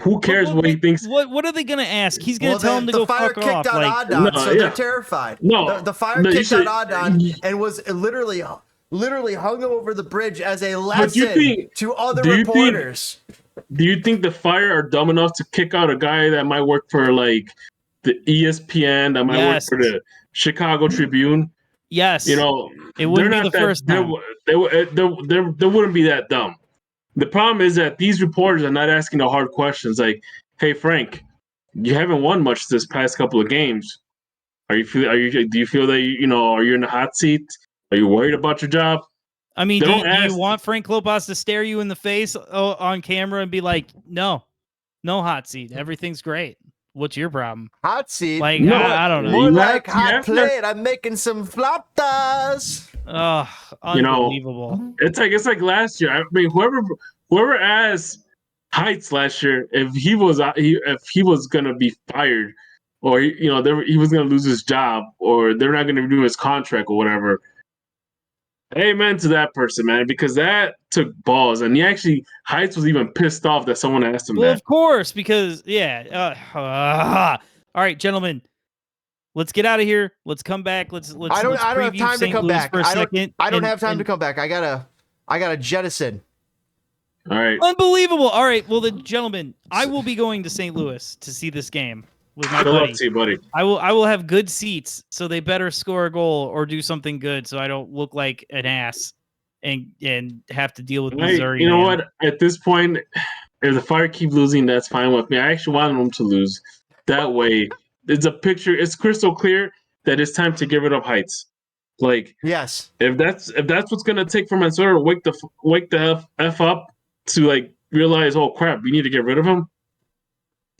"Who cares what he thinks?" What are they gonna ask? He's gonna tell him to the go Fire fuck kicked off. out Like, Adon, No, so yeah. they're terrified. No, the Fire no, you kicked should- out Adon and was literally hung over the bridge as a But you lesson think- to other do you think- reporters. Do you think the Fire are dumb enough to kick out a guy that might work for like the ESPN, that might Yes. work for the Chicago Tribune? yes, You know, it wouldn't they're be not the first time. They wouldn't be that dumb. The problem is that these reporters are not asking the hard questions like, "Hey Frank, you haven't won much this past couple of games. Do you feel that are you in the hot seat? Are you worried about your job?" I mean, They do don't you ask- want Frank Lopez to stare you in the face on camera and be like, no hot seat, everything's great. What's your problem? Hot seat. Like, No, I don't know. More You like have- you hot have to- plate. I'm making some flautas. Oh, You know, unbelievable. It's like last year. I mean, whoever asked Heights last year if he was gonna be fired, or he was gonna lose his job, or they're not gonna renew his contract or whatever. Amen to that person, man, because that took balls, and Heights was even pissed off that someone asked him Well, that. of course, because all right, gentlemen, let's get out of here. Let's come back. Let's I don't have preview time to St. come Louis back. for a second. I don't And- have time to and- come back. I gotta jettison. All right, Unbelievable. All right, well, then, gentlemen, I will be going to St. Louis to see this game with my good buddy. luck to you, buddy. I will have good seats, so they better score a goal or do something good, so I don't look like an ass and have to deal with Missouri. You know man. what? At this point, if the Fire keep losing, that's fine with me. I actually want them to lose. That way, it's a picture. It's crystal clear that it's time to get rid of Heights. Like, Yes. if that's what's gonna take for Minnesota to wake the f up to like realize, oh crap, we need to get rid of him.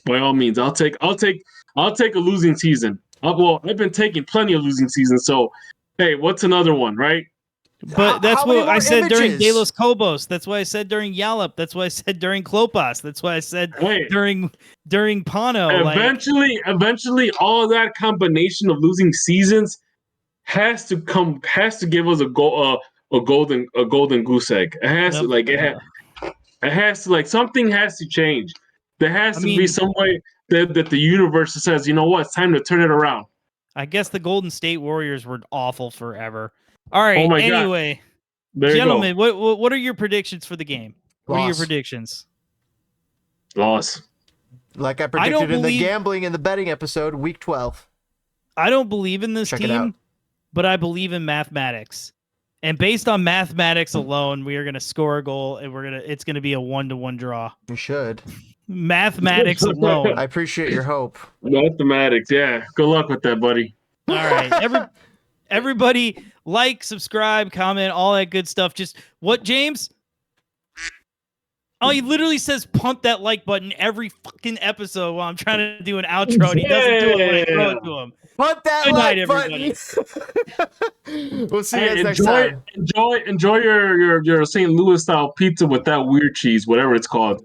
By all means, I'll take a losing season. I've been taking plenty of losing seasons. So, hey, what's another one, right? But that's how many what I more said during images? De Los Cobos. That's what I said during Yallop. That's what I said during Klopas. That's what I said Hey, during Pano. eventually, all of that combination of losing seasons has to give us a golden goose egg. It has to it has to something has to change. There has to be some way that the universe says, you know what, it's time to turn it around. I guess the Golden State Warriors were awful forever. All right. Oh my God. Anyway, There gentlemen, you what are your predictions for the game? What are your Loss. predictions? go. Loss. Like I don't predicted in the believe- gambling and the betting episode, week 12. I don't believe in this Check it out. team, but I believe in mathematics. And based on mathematics alone, we are going to score a goal, and it's going to be a 1-1 draw. You should. Mathematics alone. I appreciate your hope. Mathematics, yeah. Good luck with that, buddy. All right. Everybody like, subscribe, comment, all that good stuff. Just what, James? Oh, he literally says punt that like button every fucking episode while I'm trying to do an outro, and he doesn't do it when I throw it to him. Put that Good night, like button. We'll see you guys next time. Enjoy your St. Louis style pizza with that weird cheese, whatever it's called.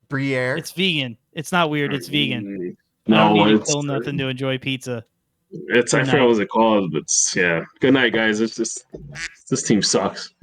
Briere. It's vegan. It's not weird. It's vegan. I No, don't need to it's kill nothing to enjoy pizza. I Good forgot night. what was it called, but yeah. Good night, guys. It's just this team sucks.